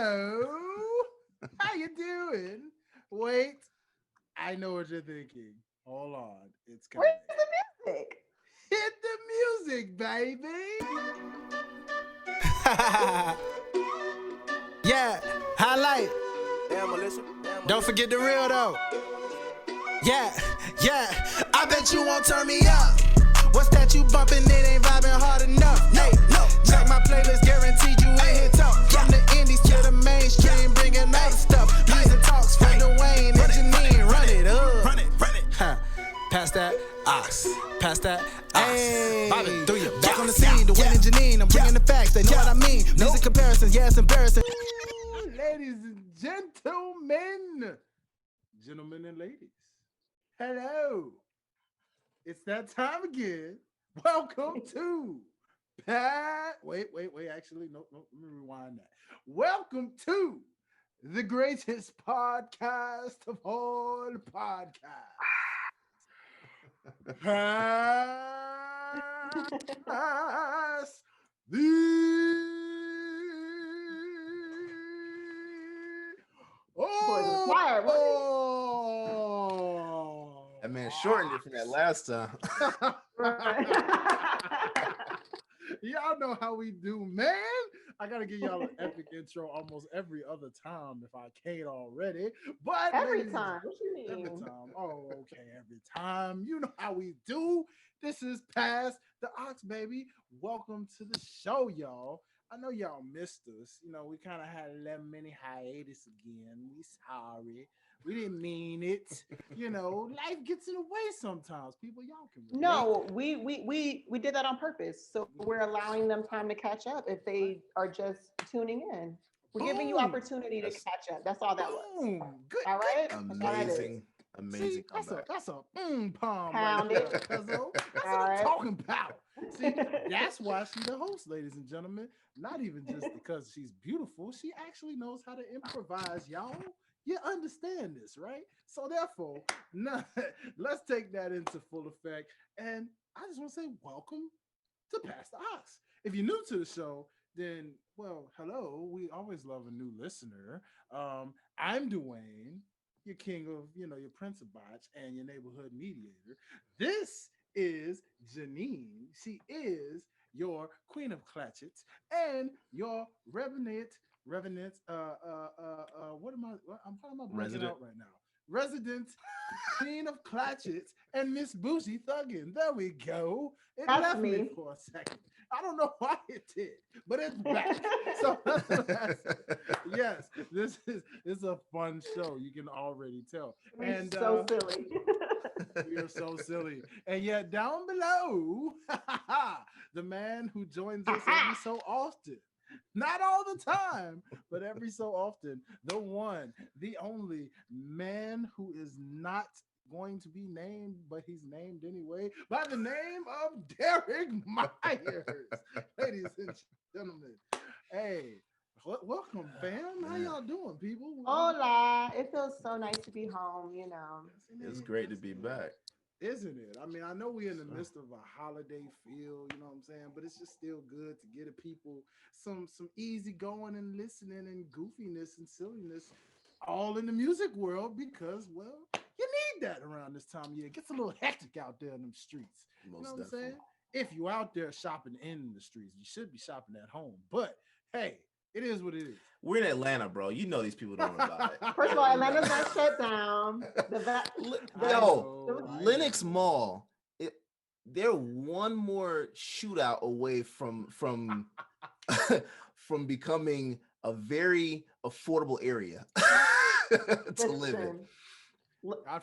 Hello. How you doing? Wait, I know what you're thinking. Hold on, it's coming. Where's the music? Hit the music, baby. Yeah, highlight. Damn, Melissa. Don't forget the real though. Yeah. I bet you won't turn me up. What's that you bumping? It ain't vibing hard enough. Hey, no. Check my playlist, guaranteed you ain't hit top. From the indies to the mainstream, bringing all the stuff. Music talks for Dwayne and Janean. Run it up. Run it. Pass that ox. Hey, Bobby, do you back on the scene? Dwayne and Janean, I'm bringing the facts. They know what I mean. Music comparisons, yeah, it's embarrassing. Ladies and gentlemen and ladies, hello. It's that time again. Welcome to Wait. Actually, no. Let me rewind that. Welcome to the greatest podcast of all podcasts. Pass the That man shortened it from that last time. Y'all know how we do, man. I gotta give y'all an epic intro almost every other time if I can't already. But Every time. What you mean? Every time. Oh, okay. Every time. You know how we do. This is Pass the Ox, baby. Welcome to the show, y'all. I know y'all missed us. You know, we kind of had a little mini hiatus again. We sorry. We didn't mean it. You know, life gets in the way sometimes. People, y'all can relate. No, we did that on purpose. So we're allowing them time to catch up if they are just tuning in. We're giving you opportunity to catch up. That's all that was. Good. All right? Amazing. See, that's a palm Pound right it. there, that's what All I'm right. talking about. See, that's why she's the host, ladies and gentlemen. Not even just because she's beautiful, she actually knows how to improvise, y'all. You understand this, right? So therefore, let's take that into full effect. And I just want to say welcome to Pass the Ox. If you're new to the show, then, well, hello. We always love a new listener. I'm Dwayne, your king of, your prince of botch and your neighborhood mediator. This is Janean. She is your queen of clatchets and your revenant, what am I blanking Resident. out right now? Resident queen of clatchets and Miss Bougie Thuggin. There we go. It That's left me me. for a second. I don't know why it did, but it's back. So yes, this is a fun show. You can already tell. And so silly. we are so silly. And yet down below, the man who joins us every so often. Not all the time, but every so often, the one, the only man who is not going to be named, but he's named anyway, by the name of Derrick Myers. Ladies and gentlemen, hey, welcome, fam. How y'all doing, people? Hola. It feels so nice to be home, It's great to be back. Isn't it? I mean, I know we're in the midst of a holiday feel, you know what I'm saying? But it's just still good to get a people some easy going and listening and goofiness and silliness all in the music world because, well, you need that around this time of year. It gets a little hectic out there in them streets. You know what I'm saying? If you're out there shopping in the streets, you should be shopping at home. But hey, it is what it is. We're in Atlanta, bro. You know these people don't know about it. First of all, Atlanta's not shut down. Lenox Mall. They're one more shootout away from from becoming a very affordable area to live in.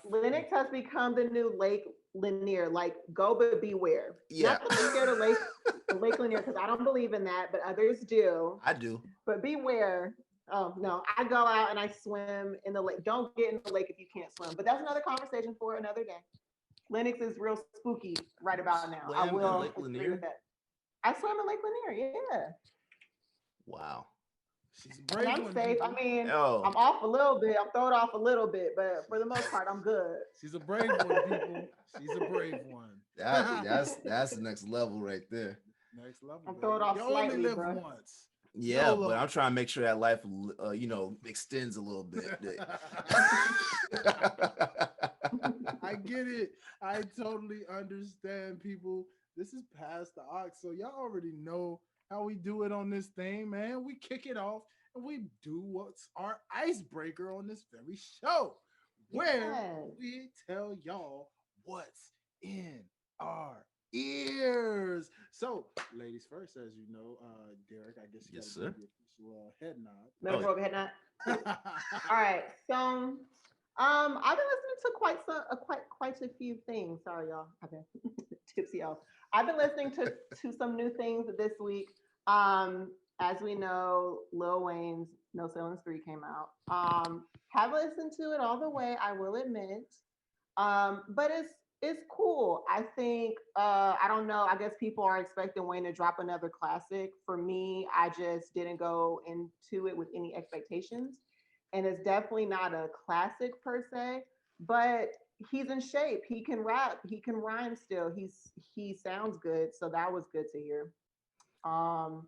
Lenox has become the new Lake Lanier. Like, go but beware. Yeah. Not that I'm scared of Lake Lanier because I don't believe in that, but others do. I do. But beware. Oh no, I go out and I swim in the lake. Don't get in the lake if you can't swim. But that's another conversation for another day. Lenox is real spooky right about now. I will agree with that. I swim in Lake Lanier. Yeah. Wow. She's brave. And I'm safe. People. I mean, Oh. I'm off a little bit. I'm thrown off a little bit, but for the most part, I'm good. She's a brave one, people. She's a brave one. That's the next level right there. Next level. I'm throwing off you slightly, only live bro. once. Yeah, YOLO. but I'm trying to make sure that life, extends a little bit. I get it. I totally understand, people. This is past the ox, so y'all already know how we do it on this thing, man. We kick it off and we do what's our icebreaker on this very show, where Yes. we tell y'all what's in our ears. So, ladies first, as you know, Derrick, I guess you Yes, gotta sir. give the official head nod. Metaphorical head nod. All right. So, I've been listening to quite a few things. Sorry, y'all. I've been tipsy out. I've been listening to some new things this week. As we know, Lil Wayne's No Ceilings 3 came out. Haven't listened to it all the way, I will admit. But it's cool. I think I don't know. I guess people are expecting Wayne to drop another classic. For me, I just didn't go into it with any expectations. And it's definitely not a classic per se, but he's in shape. He can rap. He can rhyme still. He sounds good. So that was good to hear. Oh,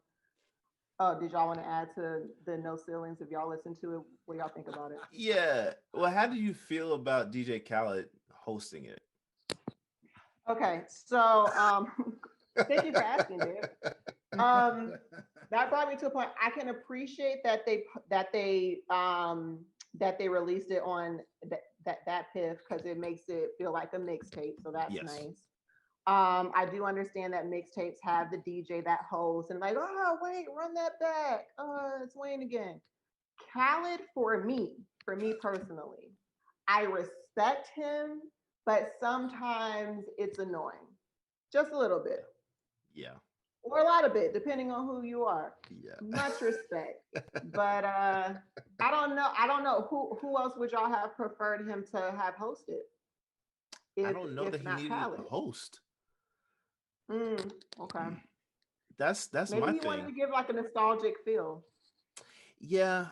did y'all want to add to the No Ceilings? If y'all listen to it, what y'all think about it? Yeah. Well, how do you feel about DJ Khaled hosting it? Okay, so thank you for asking, dude. That brought me to a point. I can appreciate that they released it on that piff because it makes it feel like a mixtape. So that's Yes. nice. I do understand that mixtapes have the DJ that hosts and like, oh wait, run that back. It's Wayne again. Khaled for me personally, I respect him, but sometimes it's annoying. Just a little bit. Yeah. Or a lot of it, depending on who you are. Yeah. Much respect. But I don't know. Who else would y'all have preferred him to have hosted? I don't know that he needed Khaled? a host. Okay. That's Maybe my he thing. wanted to give like a nostalgic feel. Yeah,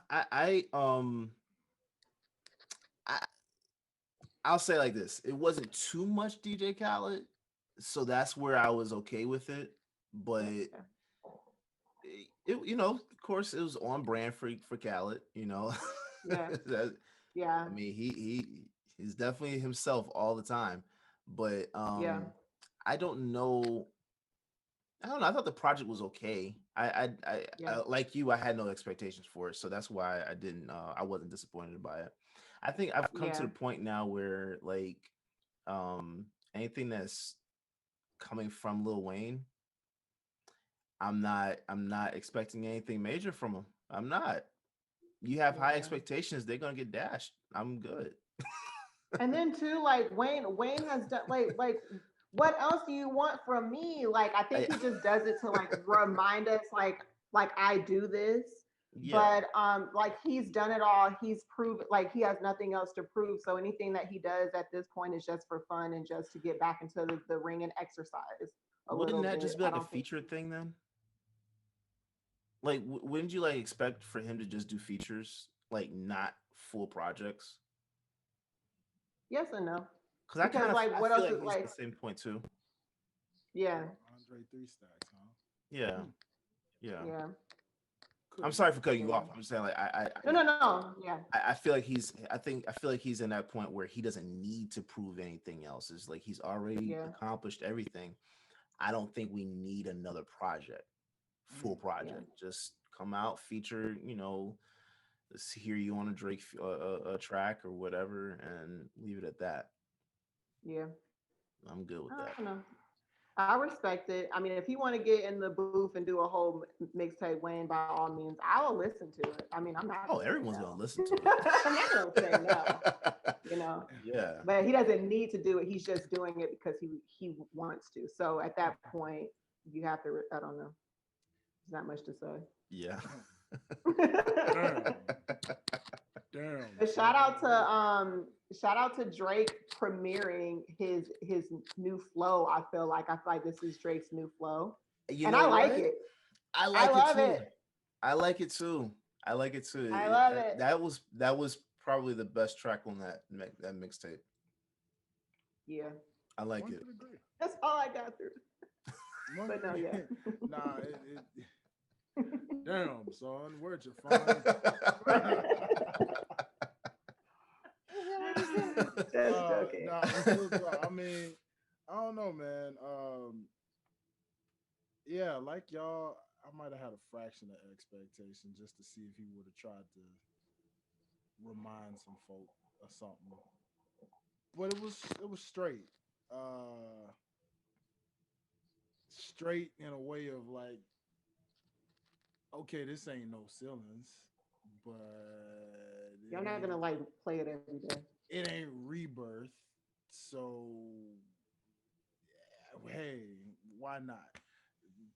I'll say like this. It wasn't too much DJ Khaled, so that's where I was okay with it. But of course, it was on brand for Khaled. Yeah. Yeah. I mean, he's definitely himself all the time. But Yeah. I don't know. I don't know. I thought the project was okay. I like you. I had no expectations for it, so that's why I didn't. I wasn't disappointed by it. I think I've come to the point now where like anything that's coming from Lil Wayne, I'm not expecting anything major from him. I'm not. You have high expectations, they're gonna get dashed. I'm good. And then too, like Wayne has done like what else do you want from me? Like I think he just does it to like remind us like I do this. Yeah. But like he's done it all. He's proved like he has nothing else to prove. So anything that he does at this point is just for fun and just to get back into the ring and exercise Wouldn't that bit. just be like a feature thing then? Like, wouldn't you like expect for him to just do features, like not full projects? Yes and no. Because I kind of like what feel else like is he's like the same point too. Yeah. Andre 3 stacks, huh? Yeah. Yeah. Yeah. I'm sorry for cutting you off. I'm just saying like No. Yeah. I feel like I feel like he's in that point where he doesn't need to prove anything else. It's like he's already accomplished everything. I don't think we need another project, full project. Just come out, feature, let's hear you on a Drake a track or whatever, and leave it at that. Yeah. I'm good with that. I don't know. I respect it. I mean, if you want to get in the booth and do a whole mixtape, Wayne, by all means, I will listen to it. I mean, I'm not. Oh, everyone's gonna listen to it. I'm not gonna say no. Yeah. But he doesn't need to do it. He's just doing it because he wants to. So at that point, you have to. I don't know. There's not much to say. Yeah. Damn. But shout out to Drake premiering his new flow. I feel like this is Drake's new flow. I like it. I love it. I like it too. I love it. That was probably the best track on that mixtape. Yeah. I like it. That's all I got through. But no, yeah. Nah, Damn, son, where'd you find? Just joking. Nah, I mean, I don't know, man. Yeah, like y'all, I might have had a fraction of expectation just to see if he would have tried to remind some folk or something. But it was straight. Uh Straight in a way of like, okay, this ain't no ceilings, but You're not gonna like play it every day. it ain't rebirth. So hey, why not?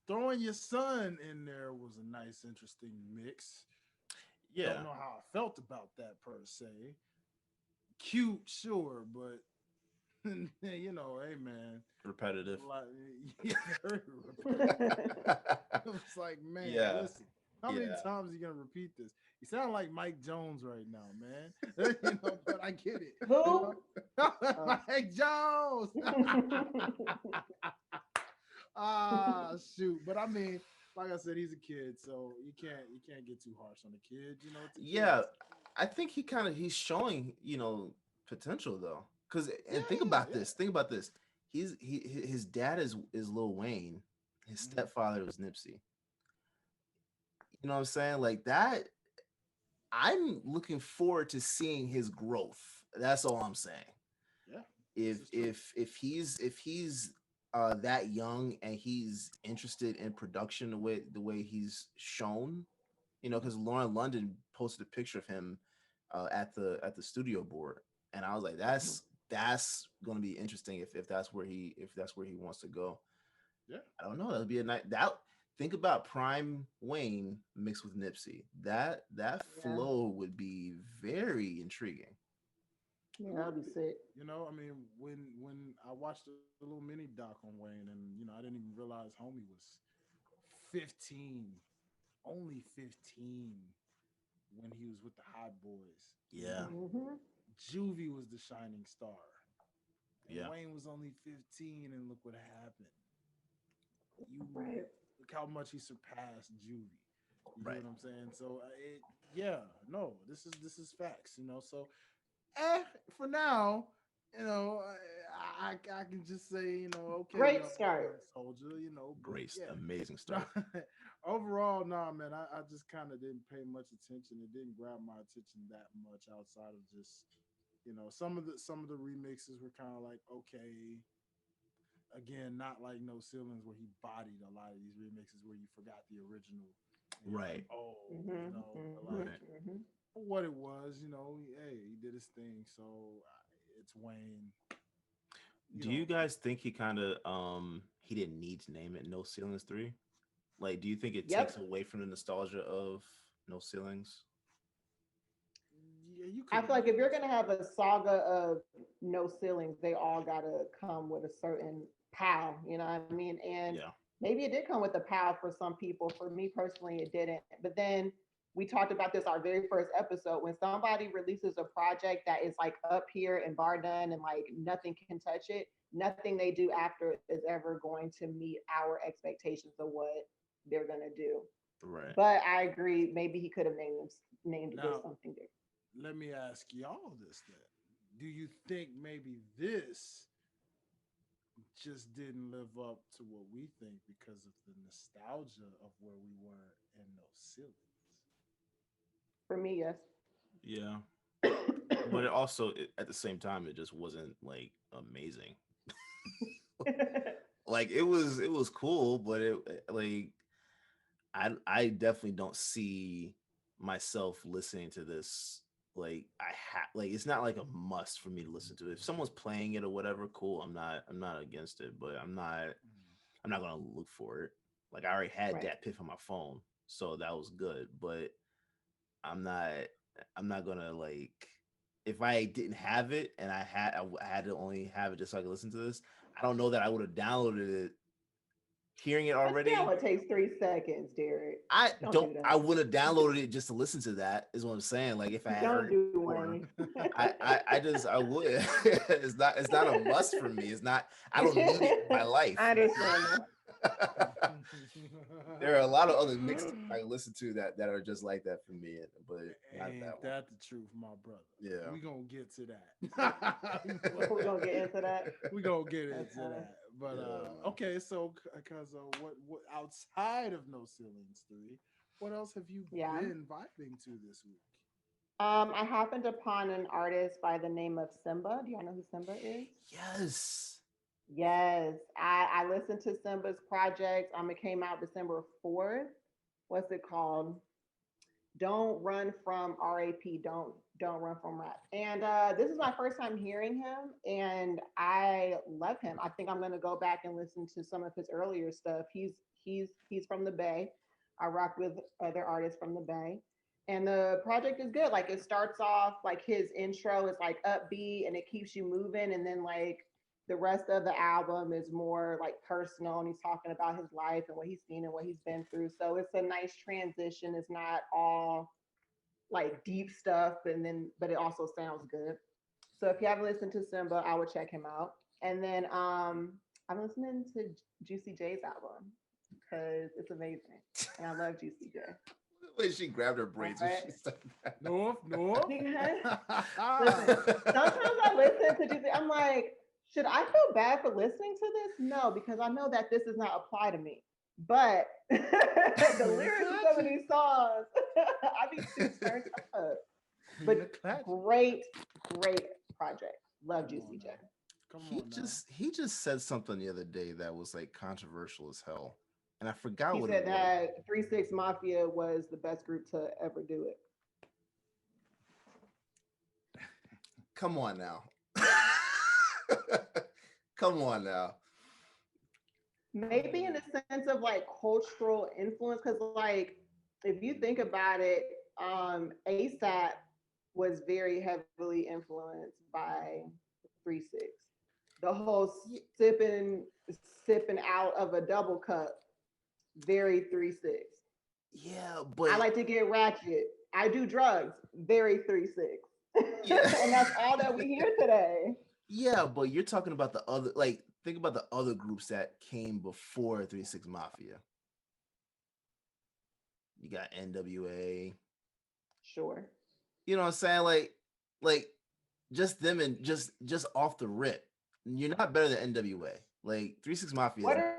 Throwing your son in there was a nice, interesting mix. Yeah. Don't know how I felt about that per se. Cute, sure, but you know, hey man, Repetitive. like, yeah, very repetitive. It's like, man, Yeah. listen, how many times are you gonna repeat this? You sound like Mike Jones right now, man. You know, but I get it. Who? Mike Jones. Shoot. But I mean, like I said, he's a kid, so you can't get too harsh on the kid. You know, it's a kid. Yeah, I think he's showing, potential though. Think about this. Think about this. His dad is Lil Wayne. His stepfather was Nipsey. You know what I'm saying? Like that. I'm looking forward to seeing his growth. That's all I'm saying. Yeah. If he's that young and he's interested in production the way he's shown, because Lauren London posted a picture of him at the studio board, and I was like, that's going to be interesting if that's where he wants to go. Yeah, I don't know. That'll be a night. Think about Prime Wayne mixed with Nipsey. That flow would be very intriguing. Yeah, that'd be sick. You know, I mean, when I watched a little mini doc on Wayne, and I didn't even realize homie was 15, only 15 when he was with the Hot Boys. Yeah. Juvie was the shining star. And Yeah. Wayne was only 15, and look what happened. Right. Look how much he surpassed Juvie. You Right. know what I'm saying? So, this is facts. So, for now, I can just say, okay. Great start. Soldier, Great, yeah. amazing start. Overall, nah, man, I just kind of didn't pay much attention. It didn't grab my attention that much outside of just, some of the remixes were kind of like, okay. Again, not like No Ceilings where he bodied a lot of these remixes where you forgot the original. Right. What it was, hey, he did his thing, so it's Wayne. Do you guys think he kind of he didn't need to name it No Ceilings 3? Like, do you think it takes away from the nostalgia of No Ceilings? Yeah, you I feel like if you're gonna have a saga of No Ceilings, they all gotta come with a certain POW, you know what I mean? And maybe it did come with a POW for some people. For me personally, it didn't. But then we talked about this our very first episode. When somebody releases a project that is like up here and bar done and like nothing can touch it, nothing they do after is ever going to meet our expectations of what they're gonna do. Right. But I agree, maybe he could have named it something different. Let me ask y'all this then. Do you think maybe this just didn't live up to what we think because of the nostalgia of where we were in No Ceilings? For me, yes. Yeah. But it also, at the same time, it just wasn't like amazing. Like it was cool, but I definitely don't see myself listening to this. Like it's not like a must for me to listen to it. If someone's playing it or whatever, cool. I'm not against it, but I'm not gonna look for it. Like I already had that piff on my phone, so that was good. But I'm not gonna like, if I didn't have it and I had to only have it just so I could listen to this. I don't know that I would have downloaded it. Hearing it already. It takes 3 seconds, Derrick. I would have downloaded it just to listen to that. Is what I'm saying. Like if I had heard it before, I would. It's not a must for me. It's not. I don't need it in my life. I understand that. There are a lot of other mixtapes I listen to that are just like that for me, but not Ain't that that the truth, my brother? Yeah. We gonna get to that. We're gonna get into that. We gonna get into That's fine. that. But Yeah. okay, so because what outside of No Ceilings 3, what else have you Yeah. been vibing to this week? I happened upon an artist by the name of Simba. Do y'all know who Simba is? Yes. Yes, I listened to Simba's project. It came out December 4th. What's it called? Don't Run from RAP. Don't run from rap. And this is my first time hearing him, and I love him. I think I'm gonna go back and listen to some of his earlier stuff. He's from the Bay. I rock with other artists from the Bay. And the project is good. Like it starts off like his intro is like upbeat and it keeps you moving. And then like the rest of the album is more like personal and he's talking about his life and what he's seen and what he's been through. So it's a nice transition. It's not all like deep stuff but it also sounds good. So if you haven't listened to Simba, I would check him out. And then I'm listening to Juicy J's album because it's amazing. And I love Juicy J. When she grabbed her braids when she said that. North. Listen, sometimes I listen to Juicy. I'm like, should I feel bad for listening to this? No, because I know that this does not apply to me. But the lyrics of some of these songs, I be too turned up. But great project. Love Juicy J. Come on now. He just said something the other day that was like controversial as hell. And I forgot He what said it was. that 3-6 Mafia was the best group to ever do it. Come on now. Come on now. Maybe in the sense of like cultural influence, because like if you think about it, ASAP was very heavily influenced by 3-6. The whole sipping out of a double cup, very 3-6. Yeah, but I like to get ratchet. I do drugs, very 3-6. Yeah. And that's all that we hear today. Yeah, but you're talking about the other, like, think about the other groups that came before 3-6 Mafia. You got NWA. Sure. You know what I'm saying? Like just them and just off the rip. You're not better than NWA. Like 3-6 Mafia. What are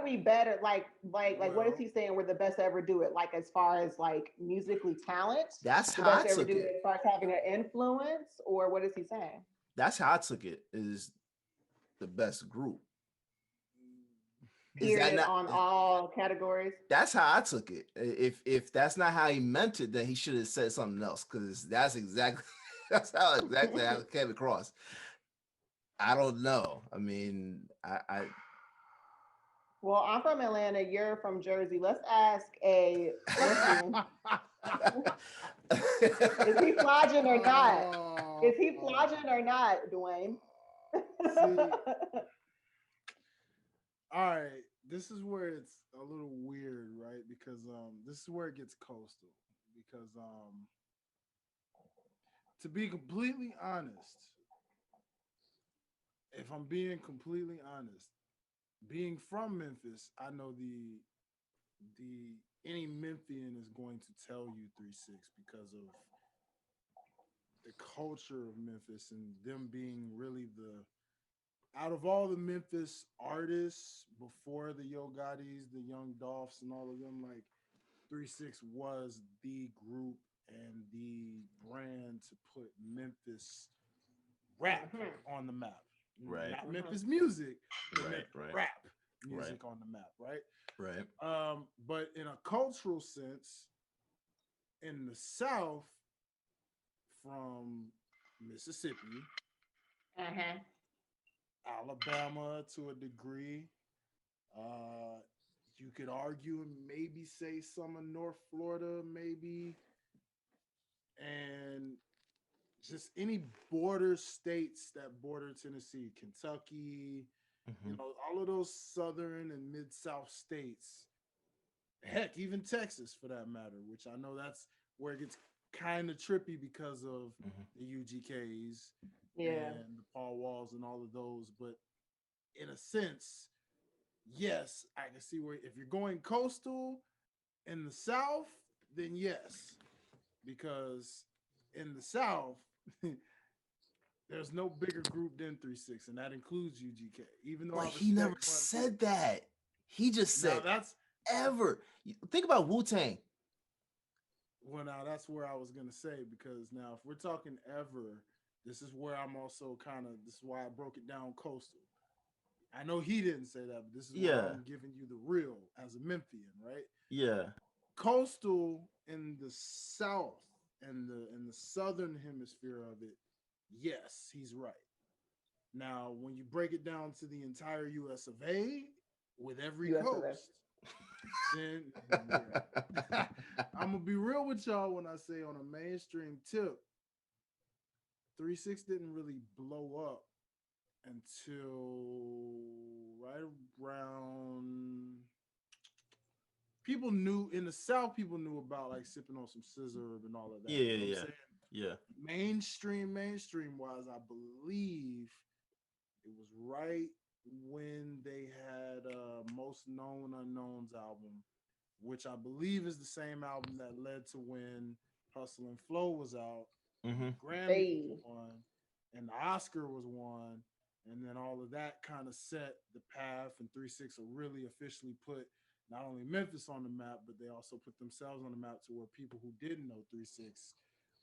we better? Like what is he saying? We're the best to ever do it. Like as far as like musically talent, That's the how best I to ever took do it. it as far as having an influence, or what is he saying? That's how I took it. Is the best group. Period on all categories. That's how I took it. If that's not how he meant it, then he should have said something else, because that's how exactly how it came across. I don't know. I mean, I Well, I'm from Atlanta. You're from Jersey. Let's ask a Brooklyn. Is he flogging or not? Is he flogging or not, Dwayne? All right, this is where it's a little weird, right? Because this is where it gets coastal. Because to be completely honest, if I'm being completely honest, being from Memphis, I know the any Memphian is going to tell you 3-6 because of the culture of Memphis and them being really the out of all the Memphis artists before the Yo Gottis, the Young Dolphs, and all of them, like 3-6 was the group and the brand to put Memphis rap on the map. Right. Not Memphis music, but Right, Memphis right. rap music on the map, right? Right. But in a cultural sense, in the South, from Mississippi, Alabama to a degree, you could argue and maybe say some of North Florida, maybe, and just any border states that border Tennessee, Kentucky, you know, all of those southern and mid-south states, heck, even Texas for that matter, which I know that's where it gets kind of trippy because of the UGKs and the Paul Walls and all of those. But in a sense, yes, I can see where if you're going coastal in the South, then yes, because in the South, there's no bigger group than 3-6, and that includes UGK. Even though But I he never respect Run said that. He just now said that's ever. Think about Wu-Tang. well, now that's where I was gonna say because now if we're talking ever, this is where I'm also kind of this is why I broke it down coastal. I know he didn't say that, but this is why Yeah, I'm giving you the real as a Memphian, right? yeah. Coastal in the South and the southern hemisphere of it, yes, he's right. Now, when you break it down to the entire US of A with every US of A. coast, then yeah. I'm gonna be real with y'all when I say on a mainstream tip, 3-6 didn't really blow up until right around people knew in the South, people knew about like sipping on some scissor and all of that. Yeah, You know what I'm yeah, saying? yeah. Mainstream wise, I believe it was right when they had Most Known Unknowns album, which I believe is the same album that led to when Hustle and Flow was out, and Mm-hmm. the Grammy Hey. was won, and the Oscar was won, and then all of that kind of set the path, and 3-6 will really officially put not only Memphis on the map, but they also put themselves on the map to where people who didn't know 3-6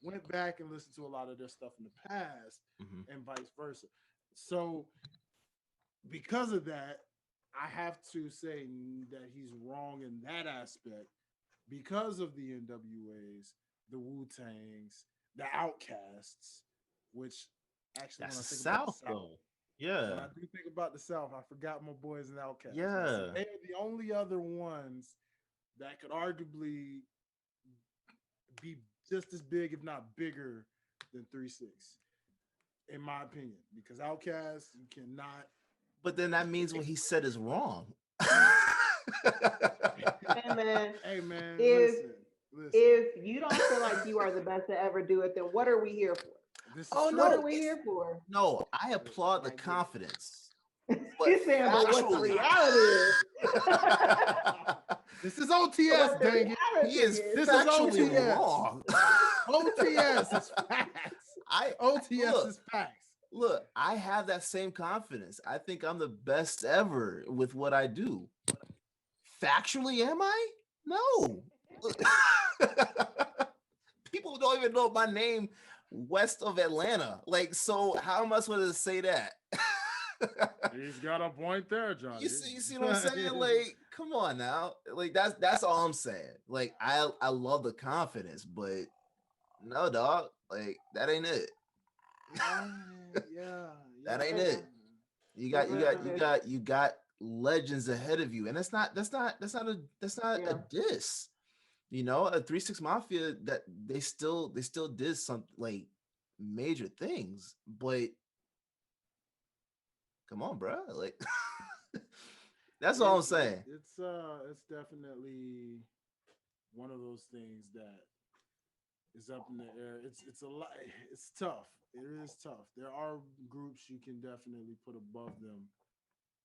went back and listened to a lot of their stuff in the past, Mm-hmm. and vice versa. So because of that, I have to say that he's wrong in that aspect because of the NWAs, the Wu Tangs, the Outcasts, which actually That's when I the think about the South, South, though. when Yeah, I do think about the South, I forgot my boys and Outcasts. Now, see, yeah. they are the only other ones that could arguably be just as big, if not bigger, than 3-6, in my opinion. Because Outcasts, you cannot. But then that means what he said is wrong. Hey man, Hey man, if listen. if you don't feel like you are the best to ever do it, then what are we here for? This is Oh true. What no, are we here for? no. I applaud the I get it. confidence. He's saying, but what the factually- reality is. This is But OTS, what the dang it. reality He is This is factually OTS. wrong. OTS is facts. OTS is facts. Look, I have that same confidence. I think I'm the best ever with what I do. Factually, am I? No. People don't even know my name west of Atlanta. Like, so how am I supposed to say that? He's got a point there, Johnny. You see what I'm saying? Like, come on now. Like, that's all I'm saying. Like, I love the confidence, but no, dog. Like, that ain't it. Yeah. That ain't it. You got legends ahead of you, and that's not Yeah. a diss. You know, a 3-6 Mafia that they still did some like major things, but come on, bro. Like that's all I'm saying. It's definitely one of those things that is up in the air. It's a lot. It's tough. It is tough. There are groups you can definitely put above them,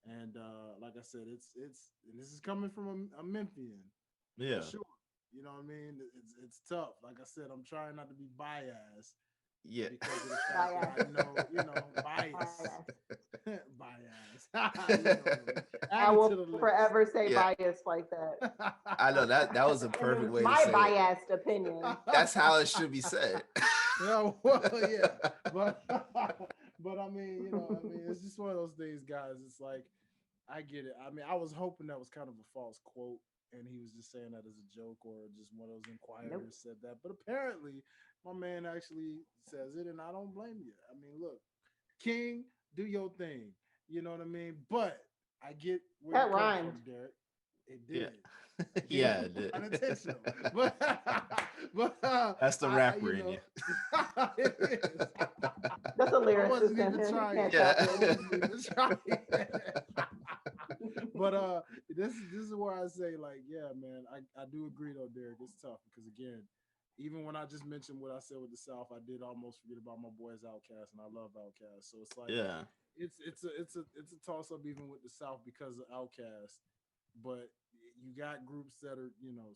and like I said, it's and this is coming from a Memphian, Yeah. for sure. You know what I mean? It's tough. Like I said, I'm trying not to be biased. Yeah. Because of the fact that I know, bias. Bias. I will forever say bias like that. I know that was a perfect way to my say biased opinion. That's how it should be said. Yeah, well, yeah. But I mean, it's just one of those things, guys. It's like I get it. I mean, I was hoping that was kind of a false quote, and he was just saying that as a joke, or just one of those inquirers said that. But apparently, my man actually says it, and I don't blame you. I mean, look, King, do your thing. You know what I mean? But I get where That you're coming rhymed. from, Derrick. It did. Yeah, it did. Unintentional. But that's the rapper in you. It is. That's a I wasn't lyricist. even trying. Yeah. I wasn't even trying. But this is where I say, like, yeah, man, I do agree though, Derrick. It's tough because again, even when I just mentioned what I said with the South, I did almost forget about my boys Outkast, and I love Outkast. So it's like, Yeah, it's a toss up even with the South because of Outkast, but you got groups that are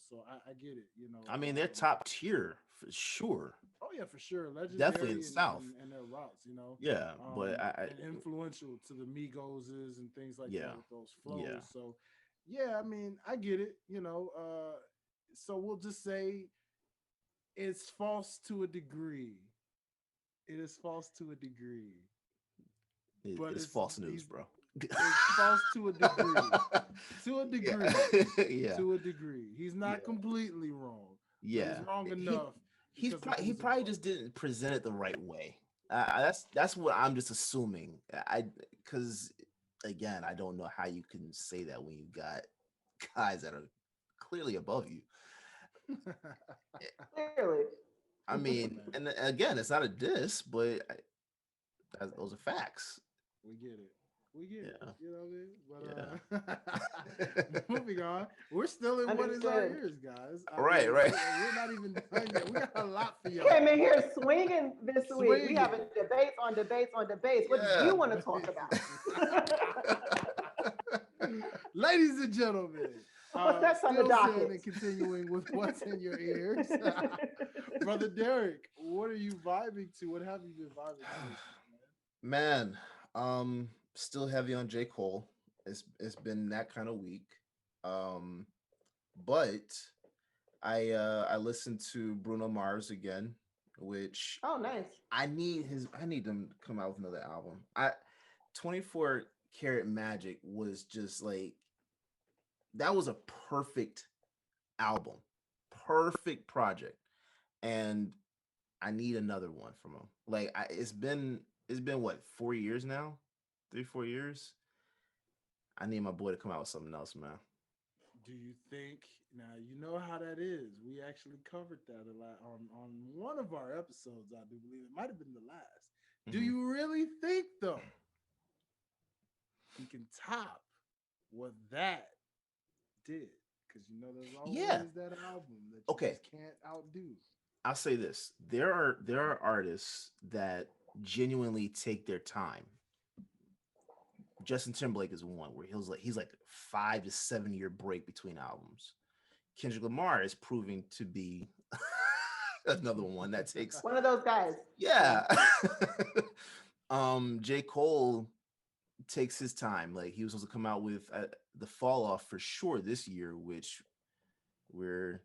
so I get it. I mean, they're top tier for sure. Oh yeah, for sure, Definitely in legendary the South. and their routes, Yeah, but and influential to the Migoses and things like yeah, that with those yeah. flows. So yeah, I mean, I get it. So we'll just say it's false to a degree. It is false to a degree, but It's false news, bro. it's false to a degree. To a degree. Yeah. To a degree. He's not Yeah. completely wrong. Yeah. But he's wrong enough. He probably just didn't present it the right way. That's what I'm just assuming. Because again, I don't know how you can say that when you got guys that are clearly above you. Clearly. I mean, and again, it's not a diss, but those are facts. We get it. We get it. Yeah. You know what I mean? But moving on. We're still in what is our Understood. ears, guys. Right. We're not even done yet. We got a lot for y'all. Came in here swinging this week. We Swinging. having debates on debates on debates. What do you want to talk about? Ladies and gentlemen. What's next on the still docket? And continuing with what's in your ears. Brother Derrick, what are you vibing to? What have you been vibing to? Man, still heavy on J. Cole. It's been that kind of week. But I listened to Bruno Mars again, which Oh, nice. I need them to come out with another album. 24 Karat Magic was just like, that was a perfect album, perfect project, and I need another one from him. Like it's been what, 4 years now, 3-4 years. I need my boy to come out with something else, man. Do you think now you know how that is? We actually covered that a lot on one of our episodes, I do believe. It might have been the last. Do you really think though he can top what that did? Because there's always that album that you just can't outdo. I'll say this: there are artists that genuinely take their time. Justin Timberlake is one where he's like 5 to 7 year break between albums. Kendrick Lamar is proving to be another one that takes one of those guys. Yeah. J. Cole takes his time. Like he was supposed to come out with the Fall Off for sure this year, which we're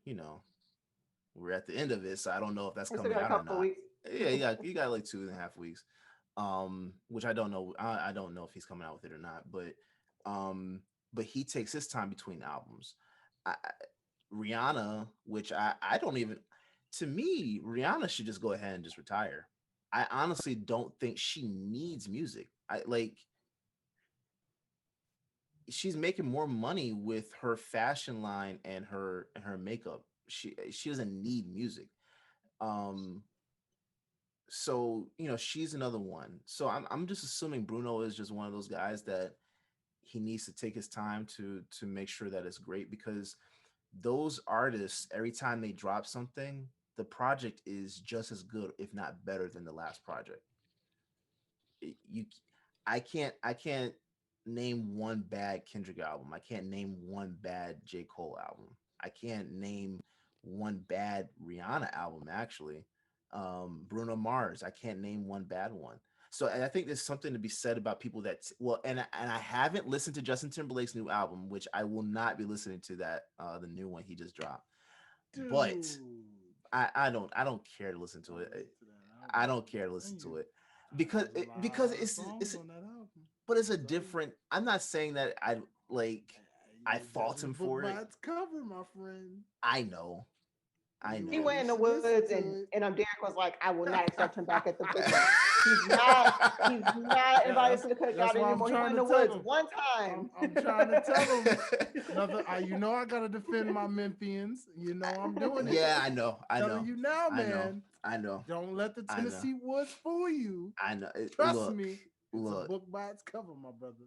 at the end of it, so I don't know if that's coming out or not. Weeks. Yeah, you got like 2.5 weeks. Which I don't know. I don't know if he's coming out with it or not, but he takes his time between albums. Rihanna, which I don't even, to me, Rihanna should just go ahead and just retire. I honestly don't think she needs music. She's making more money with her fashion line and her makeup. She doesn't need music. So she's another one. So I'm just assuming Bruno is just one of those guys that he needs to take his time to make sure that it's great, because those artists, every time they drop something, the project is just as good, if not better, than the last project. I can't name one bad Kendrick album. I can't name one bad J. Cole album. I can't name one bad Rihanna album, actually. Bruno Mars, I can't name one bad one. So I think there's something to be said about people that and I haven't listened to Justin Timberlake's new album, which I will not be listening to that the new one he just dropped. Dude. But I don't care to listen to it. I don't care to listen to it because it's but it's a different. I'm not saying that I fault him for it. It's cover, my friend. I know. He went in the woods and Derrick was like, I will not accept him back at the business. He's not invited to the cookout anymore. He went in the woods one time. I'm trying to tell him. I gotta defend my Memphians. I'm doing it. Yeah, I know. Telling you now, man. I know. Don't let the Tennessee woods fool you. I know. Trust me. It's a book by its cover, my brother.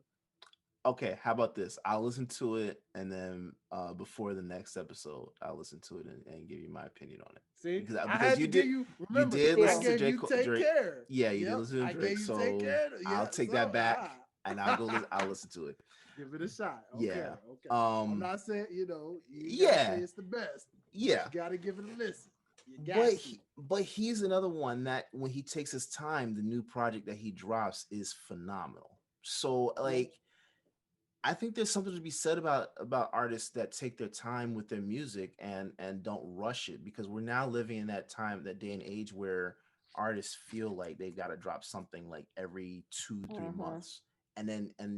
Okay, how about this? I'll listen to it, and then before the next episode, I'll listen to it and give you my opinion on it. See, I because had to give you. you Remember, did I listen to gave you take Drake. care. Yeah, you did Yep, listen to I Drake. gave you take So care. I'll Yeah, take so that back and I'll listen to it. give it a shot. Okay, Yeah. okay. I'm not saying you ain't gotta say Yeah. it's the best. Yeah. You gotta give it a listen. You got But to. he's another one that when he takes his time, the new project that he drops is phenomenal. So Yeah. like I think there's something to be said about artists that take their time with their music and don't rush it, because we're now living in that time, that day and age where artists feel like they got to drop something like every 2-3 Mm-hmm. months, and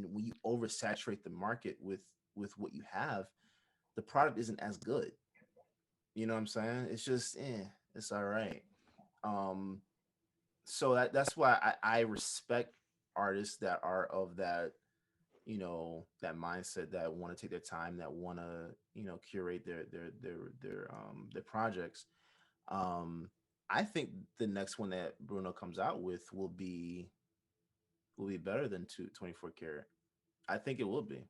when you oversaturate the market with what you have, the product isn't as good. You know what I'm saying? It's just it's all right. Um, so that's why I respect artists that are of that, that mindset, that want to take their time, that want to, curate their projects. um I think the next one that Bruno comes out with will be better than 24 karat. I think it will be.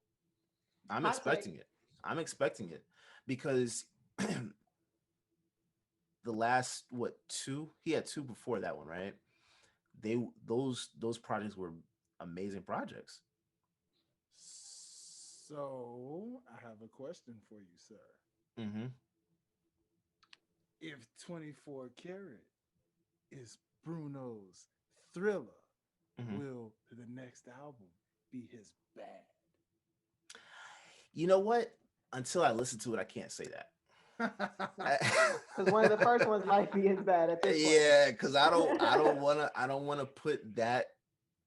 i'm Hot take. expecting it I'm expecting it because the last, what, two, he had two before that one, right? they those projects were amazing projects. So I have a question for you, sir. Mm-hmm. If 24 karat is Bruno's Thriller, Mm-hmm. will the next album be his bad? You know what? Until I listen to it, I can't say that. Because one of the first ones might be as bad at this point. Yeah, because I don't wanna put that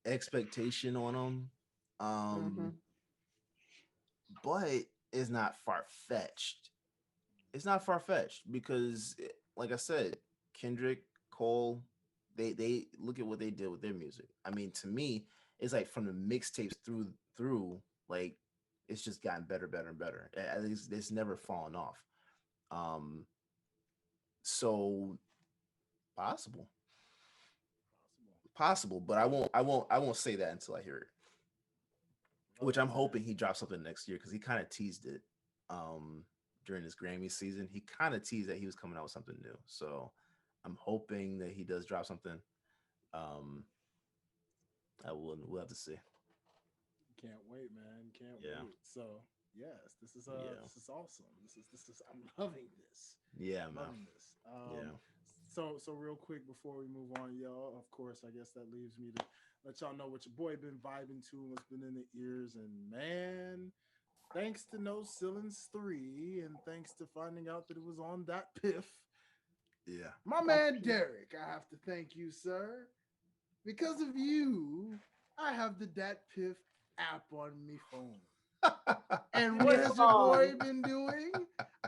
expectation on him. Mm-hmm. Um, but it's not far fetched. It's not far fetched because, like I said, Kendrick, Cole, they look at what they did with their music. I mean, to me, it's like from the mixtapes through, like it's just gotten better, better, and better. At least it's never fallen off. Um, so possible, possible, but I won't say that until I hear it. Love Which I'm it, man. hoping he drops something next year, because he kind of teased it during his Grammy season. He kind of teased that he was coming out with something new. So I'm hoping that he does drop something. Um, we'll have to see. Can't wait, man. Can't Yeah, wait. So yes, yeah, this is awesome. This is I'm loving this. yeah, I'm man. loving this. Yeah, So real quick before we move on, y'all. Of course, I guess that leaves me to let y'all know what your boy been vibing to, what's been in the ears, and man, thanks to No Ceilings 3, and thanks to finding out that it was on that piff, yeah. my Got man you. Derrick, I have to thank you, sir. Because of you, I have the Dat Piff app on me phone. And what Get has your boy on. been doing?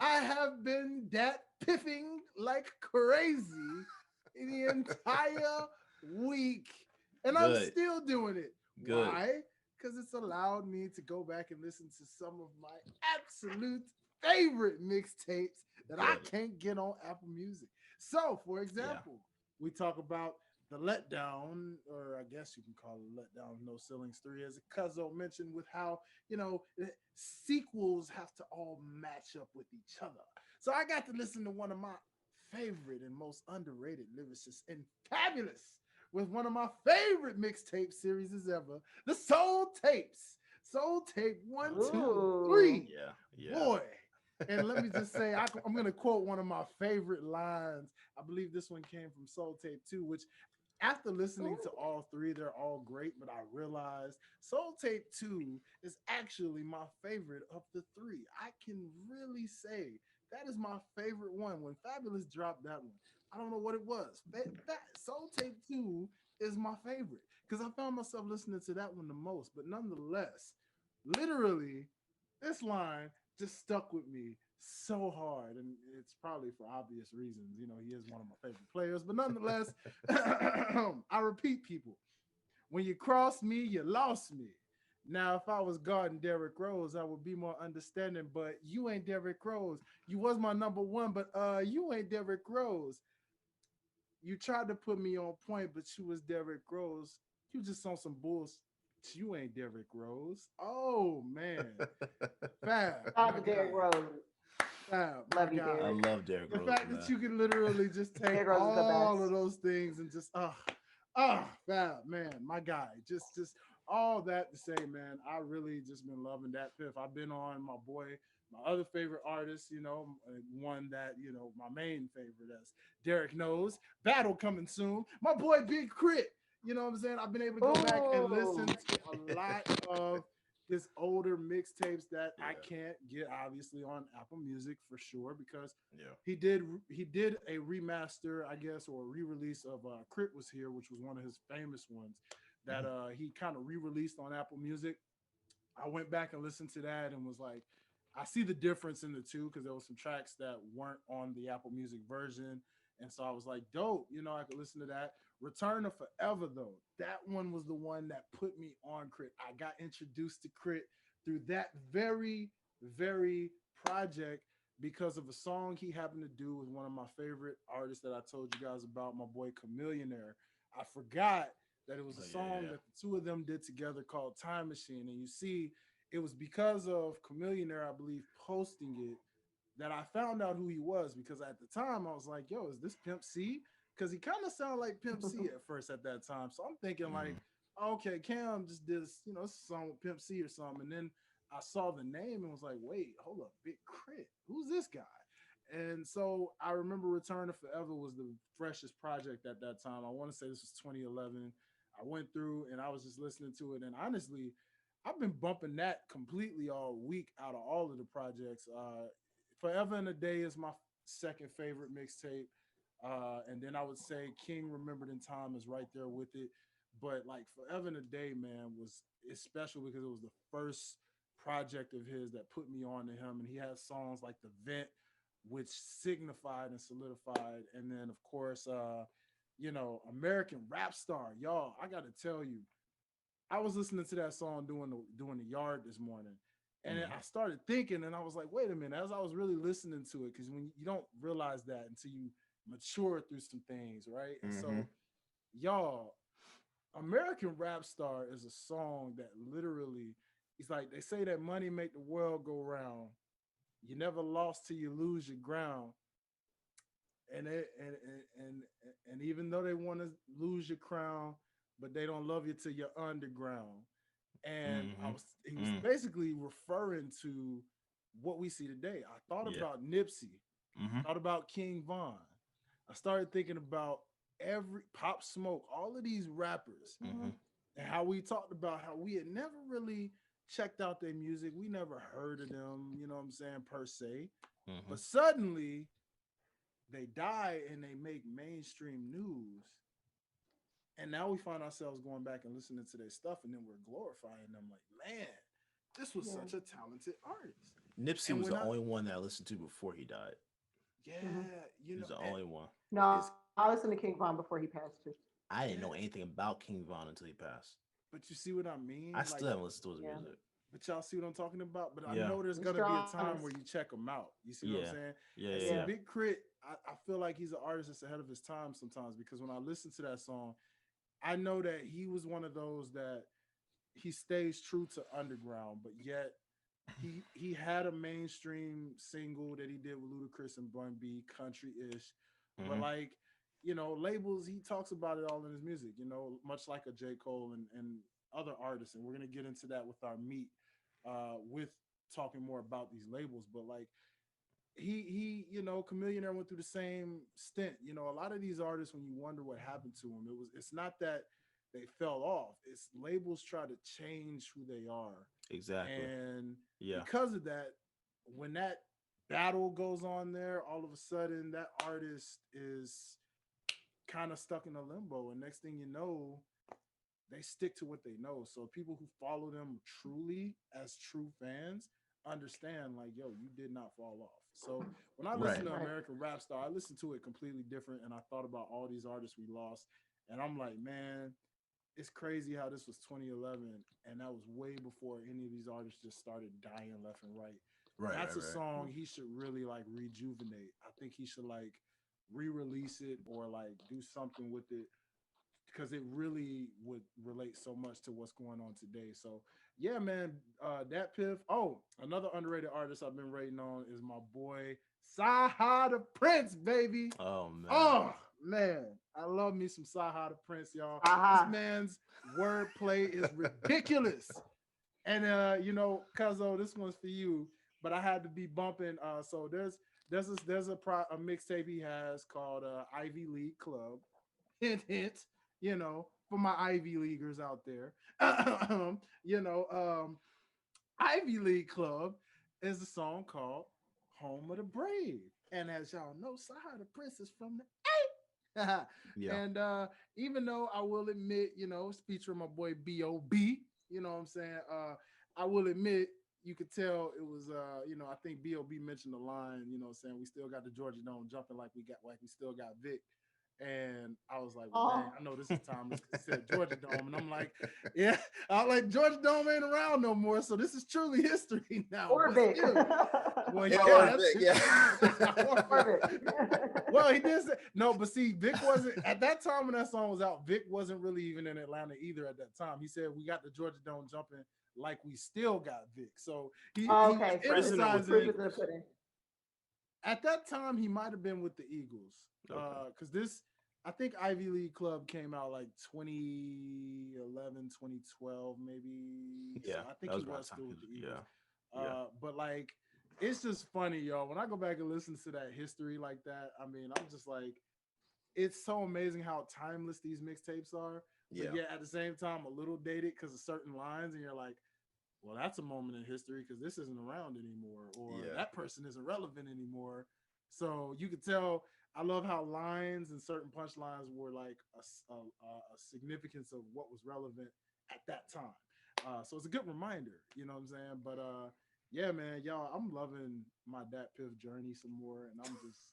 I have been dat piffing like crazy the entire week. And I'm Good, still doing it. good. Why? Because it's allowed me to go back and listen to some of my absolute favorite mixtapes that I Good. can't get on Apple Music. So, for Yeah. example, we talk about the letdown, or I guess you can call it letdown, No Ceilings 3, as Cuzzo mentioned, with how, sequels have to all match up with each other. So I got to listen to one of my favorite and most underrated lyricists and fabulous with one of my favorite mixtape series ever, the Soul Tapes. Soul Tape one, two, Ooh. three. Yeah. Yeah. Boy. And let me just say, I'm going to quote one of my favorite lines. I believe this one came from Soul Tape 2, which after listening to all three, they're all great, but I realized Soul Tape 2 is actually my favorite of the three. I can really say that is my favorite one. When Fabulous dropped that one, I don't know what it was. That Soul Tape 2 is my favorite because I found myself listening to that one the most. But nonetheless, literally, this line just stuck with me so hard, and it's probably for obvious reasons. He is one of my favorite players, but nonetheless, I repeat, people, when you crossed me, you lost me. Now, if I was guarding Derrick Rose, I would be more understanding, but you ain't Derrick Rose. You was my number one, but you ain't Derrick Rose. You tried to put me on point, but you was Derrick Rose. You just on some bullshit. You ain't Derrick Rose. Oh man. Fab, Shout my out to Derrick God. Rose. Love you, God. Derrick. I love Derrick The Rose, fact man. that you can literally just take Derrick Rose is the all best. of those things and just Fab, man, my guy. Just all that to say, man, I really just been loving that Piff. I've been on my boy, my other favorite artist, one that, my main favorite, as Derrick knows. Battle coming soon. My boy Big Crit. You know what I'm saying? I've been able to go back and listen to a lot of his older mixtapes that I can't get obviously on Apple Music for sure, because he did a remaster, I guess, or a re-release of Crit Was Here, which was one of his famous ones that he kind of re-released on Apple Music. I went back and listened to that and was like, I see the difference in the two, because there was some tracks that weren't on the Apple Music version. And so I was like, dope, I could listen to that. Return of Forever, though, that one was the one that put me on Crit. I got introduced to Crit through that very, very project because of a song he happened to do with one of my favorite artists that I told you guys about, my boy Chameleonaire. I forgot that it was a song that the two of them did together called Time Machine. And you see, it was because of Chameleonaire, I believe, posting it that I found out who he was, because at the time I was like, yo, is this Pimp C? Because he kind of sounded like Pimp C at first at that time. So I'm thinking like, okay, Cam just did this, song with Pimp C or something. And then I saw the name and was like, wait, hold up, Big Crit. Who's this guy? And so I remember Return to Forever was the freshest project at that time. I want to say this was 2011. I went through and I was just listening to it. And honestly, I've been bumping that completely all week out of all of the projects. Forever and a Day is my second favorite mixtape. And then I would say King Remembered in Time is right there with it. But like Forever and a Day, man, it's special because it was the first project of his that put me on to him. And he had songs like The Vent, which signified and solidified. And then, of course, American Rap Star. Y'all, I got to tell you, I was listening to that song doing the yard this morning. And I started thinking, and I was like, wait a minute, as I was really listening to it, because when you don't realize that until you mature through some things, right? And so, y'all, American Rap Star is a song that literally, it's like they say that money make the world go round. You never lost till you lose your ground. And even though they want to lose your crown, but they don't love you till you're underground. And he was basically referring to what we see today. I thought about Nipsey, thought about King Von. I started thinking about every Pop Smoke, all of these rappers, and how we talked about how we had never really checked out their music. We never heard of them, you know what I'm saying, per se. But suddenly they die and they make mainstream news. And now we find ourselves going back and listening to their stuff, and then we're glorifying them like, man, this was such a talented artist. Nipsey was the only one that I listened to before he died. Yeah, he was the only one. No, I listened to King Von before he passed too. I didn't know anything about King Von until he passed. But you see what I mean? I still haven't listened to his music. But y'all see what I'm talking about? But I know there's going to be a time where you check him out. You see what I'm saying? Yeah. Big Crit, I feel like he's an artist that's ahead of his time sometimes, because when I listen to that song, I know that he was one of those that he stays true to underground, but yet he had a mainstream single that he did with Ludacris and Bun B, country-ish. But like, labels, he talks about it all in his music, much like a J. Cole and other artists. And we're going to get into that with our meet, with talking more about these labels. But like, he Chameleonaire went through the same stint. A lot of these artists, when you wonder what happened to them, it's not that they fell off. It's labels try to change who they are. Exactly. And because of that, when that battle goes on there, all of a sudden that artist is kind of stuck in a limbo. And next thing you know, they stick to what they know. So people who follow them truly as true fans understand like, yo, you did not fall off. So when I listen to American Rap Star, I listen to it completely different. And I thought about all these artists we lost. And I'm like, man, it's crazy how this was 2011. And that was way before any of these artists just started dying left and right. That's a song he should really like rejuvenate. I think he should like re-release it or like do something with it, because it really would relate so much to what's going on today. So yeah, man, that Piff. Oh, another underrated artist I've been rating on is my boy Saha the Prince, baby. Oh man. Oh man, I love me some Saha the Prince, y'all. Aha. This man's wordplay is ridiculous. And Cuzzo, this one's for you. But I had to be bumping. So there's a mixtape he has called Ivy League Club. Hint, hint. For my Ivy Leaguers out there. you know, um, Ivy League Club is a song called Home of the Brave. And as y'all know, Saha the Prince is from the A. Yeah. And even though I will admit, it's featuring my boy B.O.B., you know what I'm saying? I will admit, you could tell it was, I think B.O.B. mentioned the line, saying we still got the Georgia Dome jumping like we still got Vic. And I was like, well, dang, I know this is timeless because it said Georgia Dome. And I'm like, yeah, I was like, Georgia Dome ain't around no more. So this is truly history now. Or Vic. Well, yeah. Well, he did say, no, but see, Vic wasn't, at that time when that song was out, Vic wasn't really even in Atlanta either at that time. He said, we got the Georgia Dome jumping like we still got Vic. So he was emphasizing, at that time, he might have been with the Eagles. Because I think Ivy League Club came out like 2011, 2012, maybe. Yeah, so I think he was still with the Eagles. Yeah. But like, it's just funny, y'all. When I go back and listen to that history like that, I mean, I'm just like, it's so amazing how timeless these mixtapes are. But yet at the same time, a little dated because of certain lines, and you're like, well, that's a moment in history because this isn't around anymore, or that person isn't relevant anymore. So you could tell. I love how lines and certain punchlines were like a significance of what was relevant at that time. So it's a good reminder, you know what I'm saying? But yeah, man, y'all, I'm loving my Dat Piff journey some more, and I'm just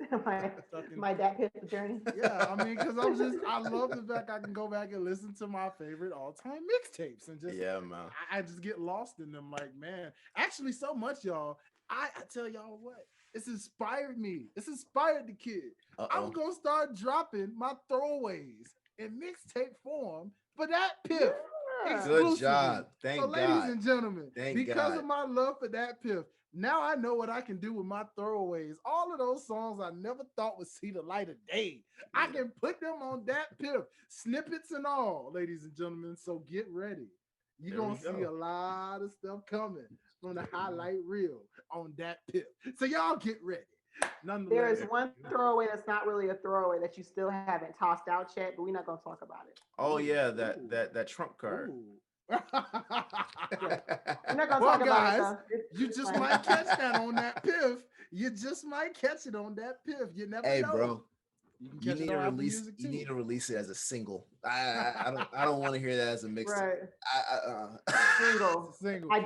my Dat Piff journey. Yeah, I mean, because I love the fact I can go back and listen to my favorite all-time mixtapes and just man. I just get lost in them. Like, man, actually, so much, y'all. I tell y'all what. It's inspired me. It's inspired the kid. I'm gonna start dropping my throwaways in mixtape form for Dat Piff. Good job. Thank God. Ladies and gentlemen, because God. of my love for Dat Piff, now I know what I can do with my throwaways. All of those songs I never thought would see the light of day. Yeah. I can put them on Dat Piff, snippets and all, ladies and gentlemen. So get ready. You're gonna see a lot of stuff coming from the highlight reel on Dat Piff. So y'all get ready. There is one throwaway that's not really a throwaway that you still haven't tossed out yet, but we're not gonna talk about it. Oh yeah, that Trump card. We're not gonna talk guys, about it. You just might catch that on Dat Piff. You just might catch it on Dat Piff. You never know. Hey, bro. You need to release. You need to release it as a single. I don't want to hear that as a mixtape. Single. I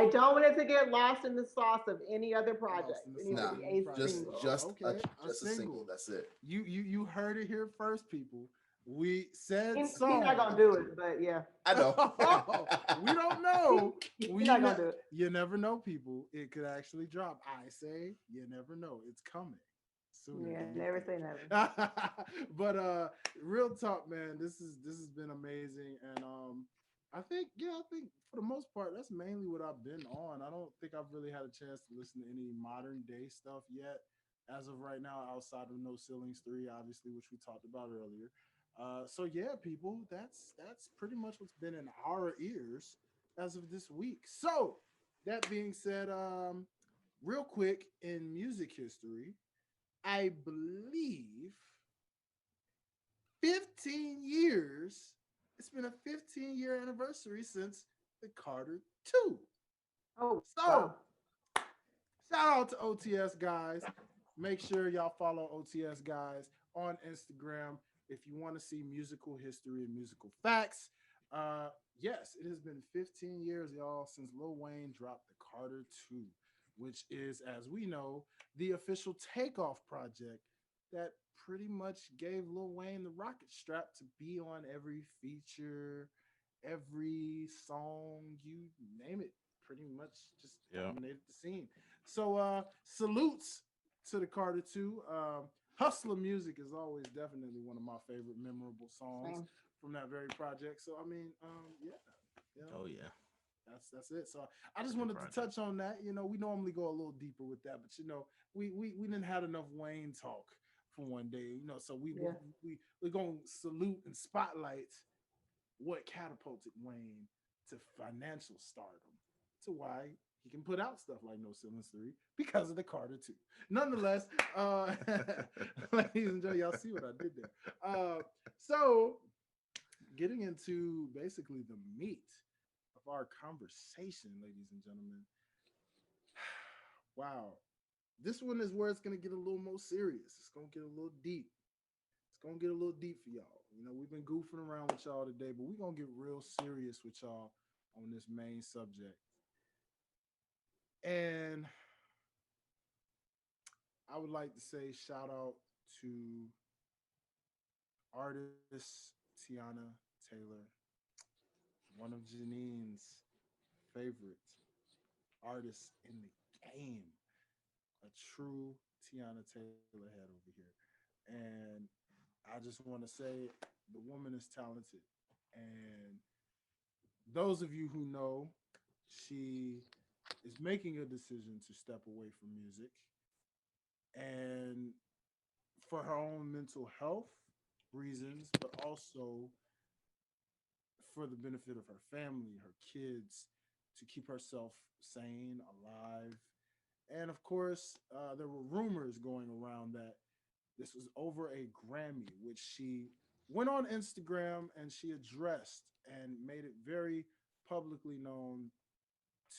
don't want it to get lost in the sauce of any other project. Just a single. That's it. You heard it here first, people. We said he's not gonna do it, but yeah. I know. We don't know. We're not gonna do it. You never know, people. It could actually drop. I say you never know. It's coming. Yeah, never say never. But real talk, man, this has been amazing, and I think for the most part that's mainly what I've been on. I don't think I've really had a chance to listen to any modern day stuff yet as of right now, outside of No Ceilings 3, obviously, which we talked about earlier. So yeah, people, that's pretty much what's been in our ears as of this week. So that being said, real quick in music history, I believe 15 years. It's been a 15-year anniversary since the Carter 2. Oh, so wow. Shout out to OTS guys. Make sure y'all follow OTS guys on Instagram if you want to see musical history and musical facts. Yes, it has been 15 years, y'all, since Lil Wayne dropped the Carter 2. Which is, as we know, the official Takeoff project that pretty much gave Lil Wayne the rocket strap to be on every feature, every song, you name it, pretty much just dominated the scene. So salutes to the Carter 2. Hustler Music is always definitely one of my favorite memorable songs from that very project. So, I mean, yeah. Oh, yeah. That's it. So I just wanted to touch on that. You know, we normally go a little deeper with that, but you know, we didn't have enough Wayne talk for one day. You know, so Yeah. we're gonna salute and spotlight what catapulted Wayne to financial stardom, to why he can put out stuff like No Ceilings 3 because of the Carter 2. Nonetheless, ladies and gentlemen, y'all see what I did there. So getting into basically the meat of our conversation, ladies and gentlemen. Wow. This one is where it's going to get a little more serious. It's going to get a little deep. It's going to get a little deep for y'all. You know, we've been goofing around with y'all today, but we're going to get real serious with y'all on this main subject. And I would like to say shout out to artist Teyana Taylor, one of Janean's favorite artists in the game, a true Teyana Taylor head over here. And I just want to say the woman is talented. And those of you who know, she is making a decision to step away from music and for her own mental health reasons, but also for the benefit of her family, her kids, to keep herself sane, alive. And of course, there were rumors going around that this was over a Grammy, which she went on Instagram and she addressed and made it very publicly known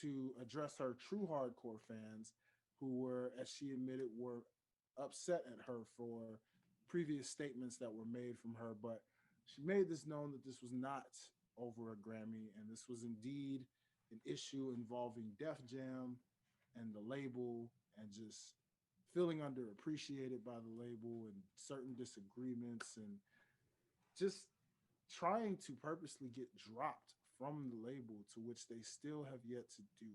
to address her true hardcore fans who were, as she admitted, were upset at her for previous statements that were made from her. But she made this known that this was not over a Grammy, and this was indeed an issue involving Def Jam and the label, and just feeling underappreciated by the label and certain disagreements, and just trying to purposely get dropped from the label, to which they still have yet to do.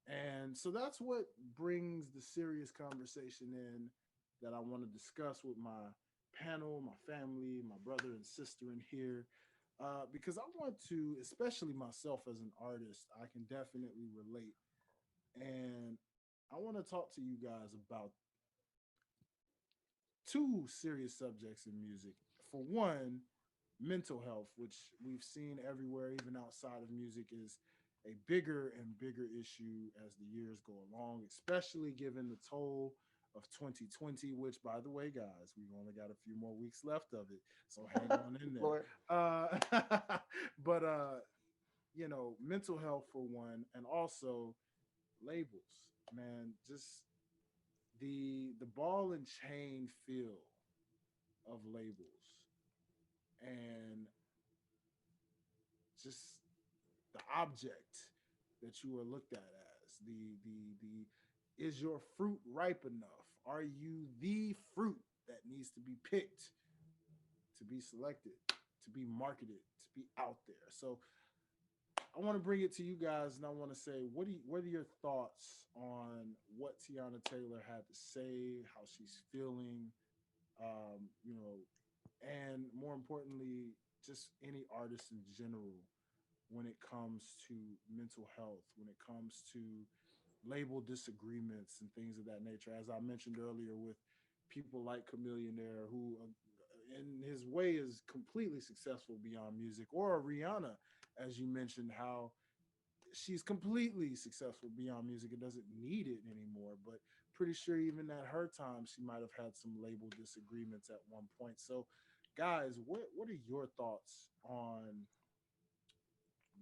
And so that's what brings the serious conversation in that I want to discuss with my panel, my family, my brother and sister in here. Because I want to, especially myself as an artist, I can definitely relate. And I want to talk to you guys about two serious subjects in music. For one, mental health, which we've seen everywhere, even outside of music, is a bigger and bigger issue as the years go along, especially given the toll of 2020, which, by the way, guys, we've only got a few more weeks left of it. So hang on in there. But, you know, mental health for one, and also labels, man, just the ball and chain feel of labels, and just the object that you are looked at as the is your fruit ripe enough? Are you the fruit that needs to be picked, to be selected, to be marketed, to be out there? So I want to bring it to you guys, and I want to say, what are your thoughts on what Teyana Taylor had to say, how she's feeling, you know, and more importantly, just any artist in general when it comes to mental health, when it comes to label disagreements and things of that nature. As I mentioned earlier, with people like Chameleonaire, who in his way is completely successful beyond music, or Rihanna, as you mentioned, how she's completely successful beyond music and doesn't need it anymore. But pretty sure even at her time, she might have had some label disagreements at one point. So, guys, what are your thoughts on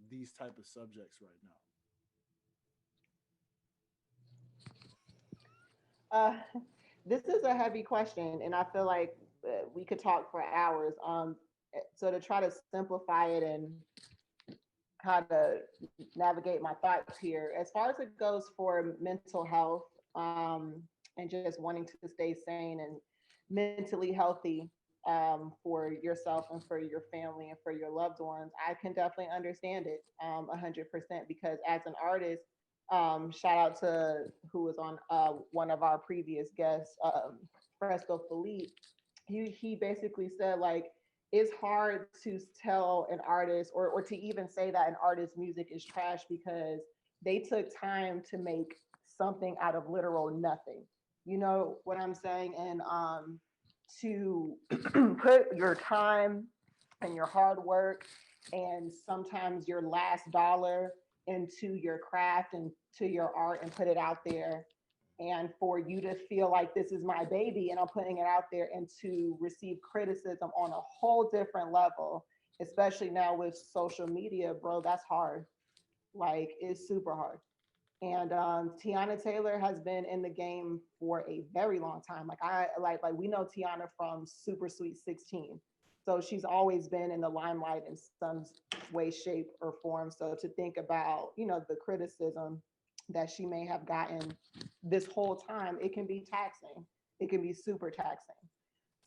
these type of subjects right now? Uh, this is a heavy question, and I feel like we could talk for hours. So to try to simplify it and kind of navigate my thoughts here, as far as it goes for mental health, and just wanting to stay sane and mentally healthy, for yourself and for your family and for your loved ones, I can definitely understand it 100%, because as an artist, shout out to who was on one of our previous guests, Fresco Philippe. He basically said, like, it's hard to tell an artist or to even say that an artist's music is trash because they took time to make something out of literal nothing. You know what I'm saying? And to put your time and your hard work and sometimes your last dollar into your craft and to your art and put it out there, and for you to feel like this is my baby and I'm putting it out there and to receive criticism on a whole different level, especially now with social media, bro, that's hard. Like it's super hard. And Teyana Taylor has been in the game for a very long time. Like we know Teyana from Super Sweet 16. So she's always been in the limelight in some way, shape, or form. So to think about, the criticism that she may have gotten this whole time, it can be taxing. It can be super taxing.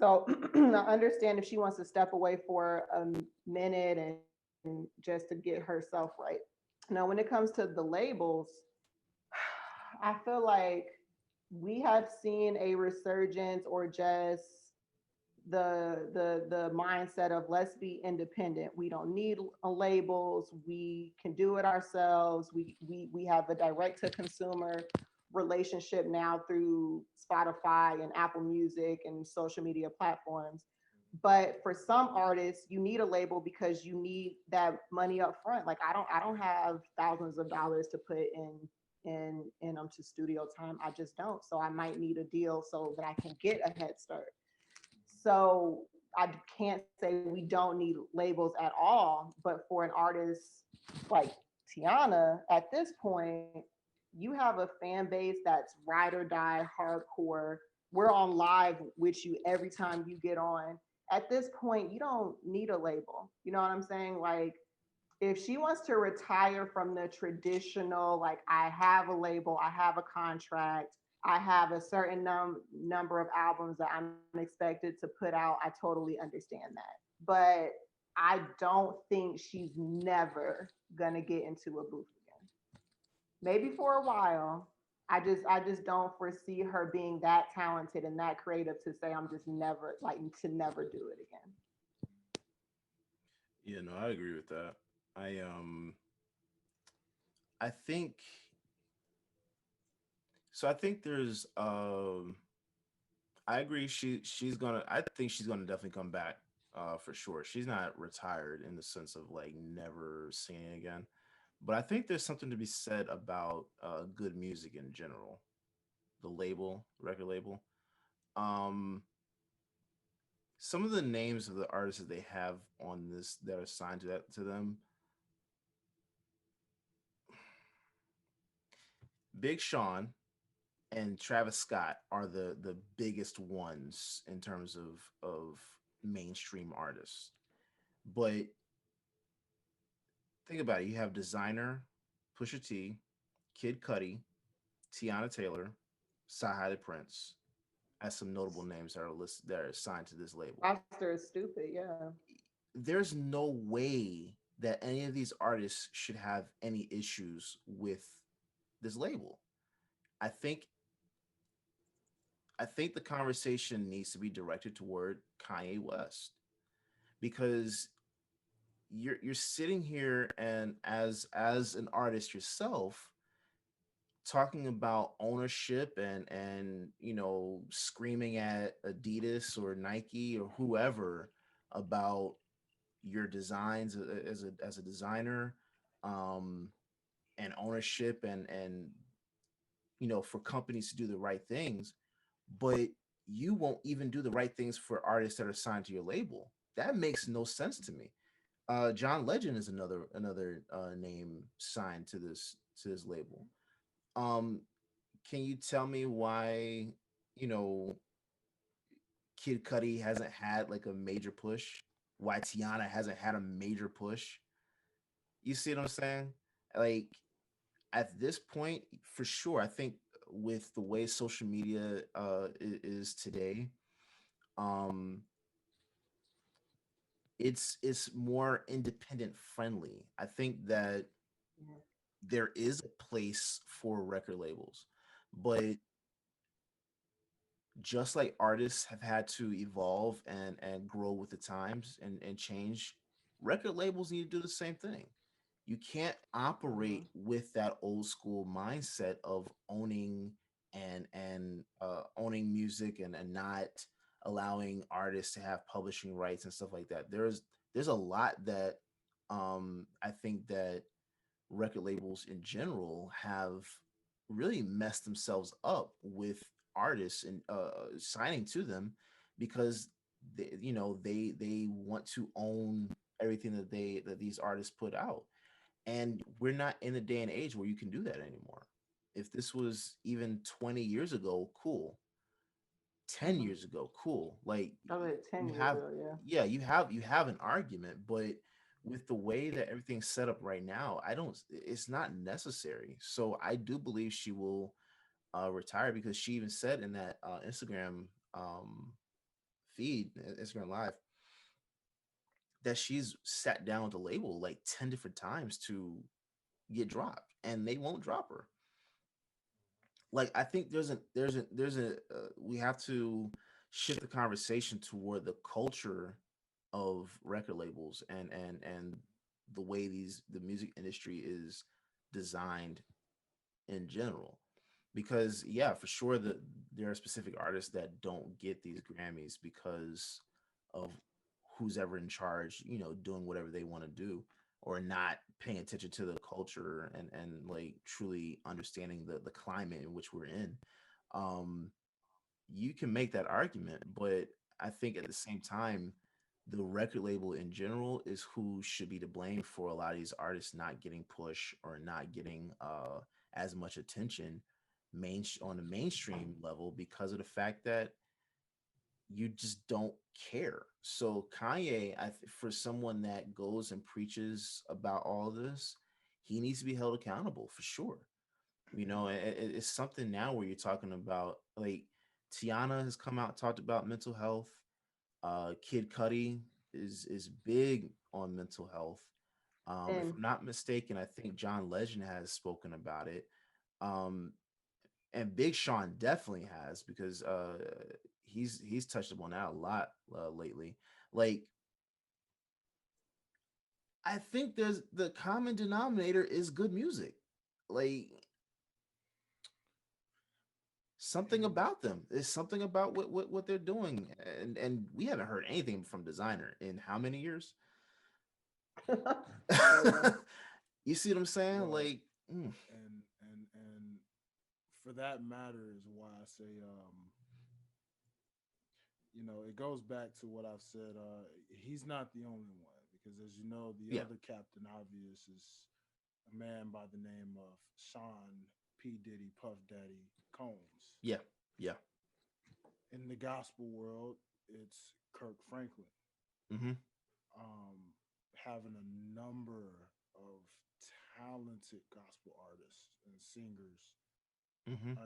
So I understand if she wants to step away for a minute and just to get herself right. Now, when it comes to the labels, I feel like we have seen a resurgence or just the mindset of let's be independent. We don't need labels. We can do it ourselves. We have a direct to consumer relationship now through Spotify and Apple Music and social media platforms. But for some artists, you need a label because you need that money up front. Like I don't have thousands of dollars to put in to studio time. I just don't. So I might need a deal so that I can get a head start. So I can't say we don't need labels at all, but for an artist like Teyana, at this point, you have a fan base that's ride or die, hardcore. We're on live with you every time you get on. At this point, you don't need a label. You know what I'm saying? Like, if she wants to retire from the traditional, like, I have a label, I have a contract, I have a certain number of albums that I'm expected to put out, I totally understand that. But I don't think she's never gonna get into a booth again. Maybe for a while. I just don't foresee her being that talented and that creative to say I'm just never like to never do it again. Yeah, no, I agree with that. I um I think so. I think there's I agree. I think she's gonna definitely come back. For sure. She's not retired in the sense of like never singing again. But I think there's something to be said about good music in general. The label, record label. Um, some of the names of the artists that they have on this that are signed to them. Big Sean and Travis Scott are the biggest ones in terms of mainstream artists. But think about it. You have Designer, Pusha T, Kid Cudi, Tiana Taylor, Sahai the Prince as some notable names that are listed that are assigned to this label. Roster is stupid, yeah. There's no way that any of these artists should have any issues with this label. I think I think the conversation needs to be directed toward Kanye West because you're sitting here and as an artist yourself talking about ownership and screaming at Adidas or Nike or whoever about your designs as a designer, um and ownership and for companies to do the right things, but you won't even do the right things for artists that are signed to your label. That makes no sense to me. John Legend is another name signed to this label. Um, can you tell me why you know Kid Cudi hasn't had like a major push? Why Tiana hasn't had a major push? You see what I'm saying? Like at this point, for sure, I think with the way social media is today, um, it's more independent friendly. I think that Yeah. there is a place for record labels, but just like artists have had to evolve and grow with the times and change, record labels need to do the same thing. You can't Mm-hmm. operate with that old school mindset of owning and owning music and not allowing artists to have publishing rights and stuff like that. There's a lot that I think that record labels in general have really messed themselves up with artists and signing to them because they want to own everything that these artists put out, and we're not in a day and age where you can do that anymore. If this was even 20 years ago, cool. 10 Mm-hmm. years ago, cool. Like I mean, you 10 years have, ago, yeah. yeah, you have an argument, but with the way that everything's set up right now, I don't it's not necessary. So I do believe she will retire, because she even said in that Instagram feed, Instagram live, that she's sat down with the label like 10 different times to get dropped, and they won't drop her. Like I think we have to shift the conversation toward the culture of record labels and the way the music industry is designed in general, because yeah, for sure that there are specific artists that don't get these Grammys because of who's ever in charge, doing whatever they want to do, or not paying attention to the culture and like truly understanding the climate in which we're in. um you can make that argument, but I think at the same time, the record label in general is who should be to blame for a lot of these artists not getting push or not getting as much attention on the mainstream level, because of the fact that you just don't care. So Kanye, for someone that goes and preaches about all this, he needs to be held accountable for sure. It's something now where you're talking about, like, Tiana has come out and talked about mental health. Kid Cudi is big on mental health. If And I'm not mistaken, I think John Legend has spoken about it. Um, and Big Sean definitely has, because he's touched upon that a lot lately. Like, I think there's the common denominator is good music. Like, something And about them. There's something about what they're doing, and we haven't heard anything from Designer in how many years? oh yeah. You see what I'm saying? well, Like, and for that matter is why I say, it goes back to what I've said. He's not the only one, because as you know, the yeah, other Captain Obvious is a man by the name of Sean P. Diddy Puff Daddy Combs. yeah, yeah. In the gospel world, it's Kirk Franklin, Mm-hmm. having a number of talented gospel artists and singers Mm-hmm.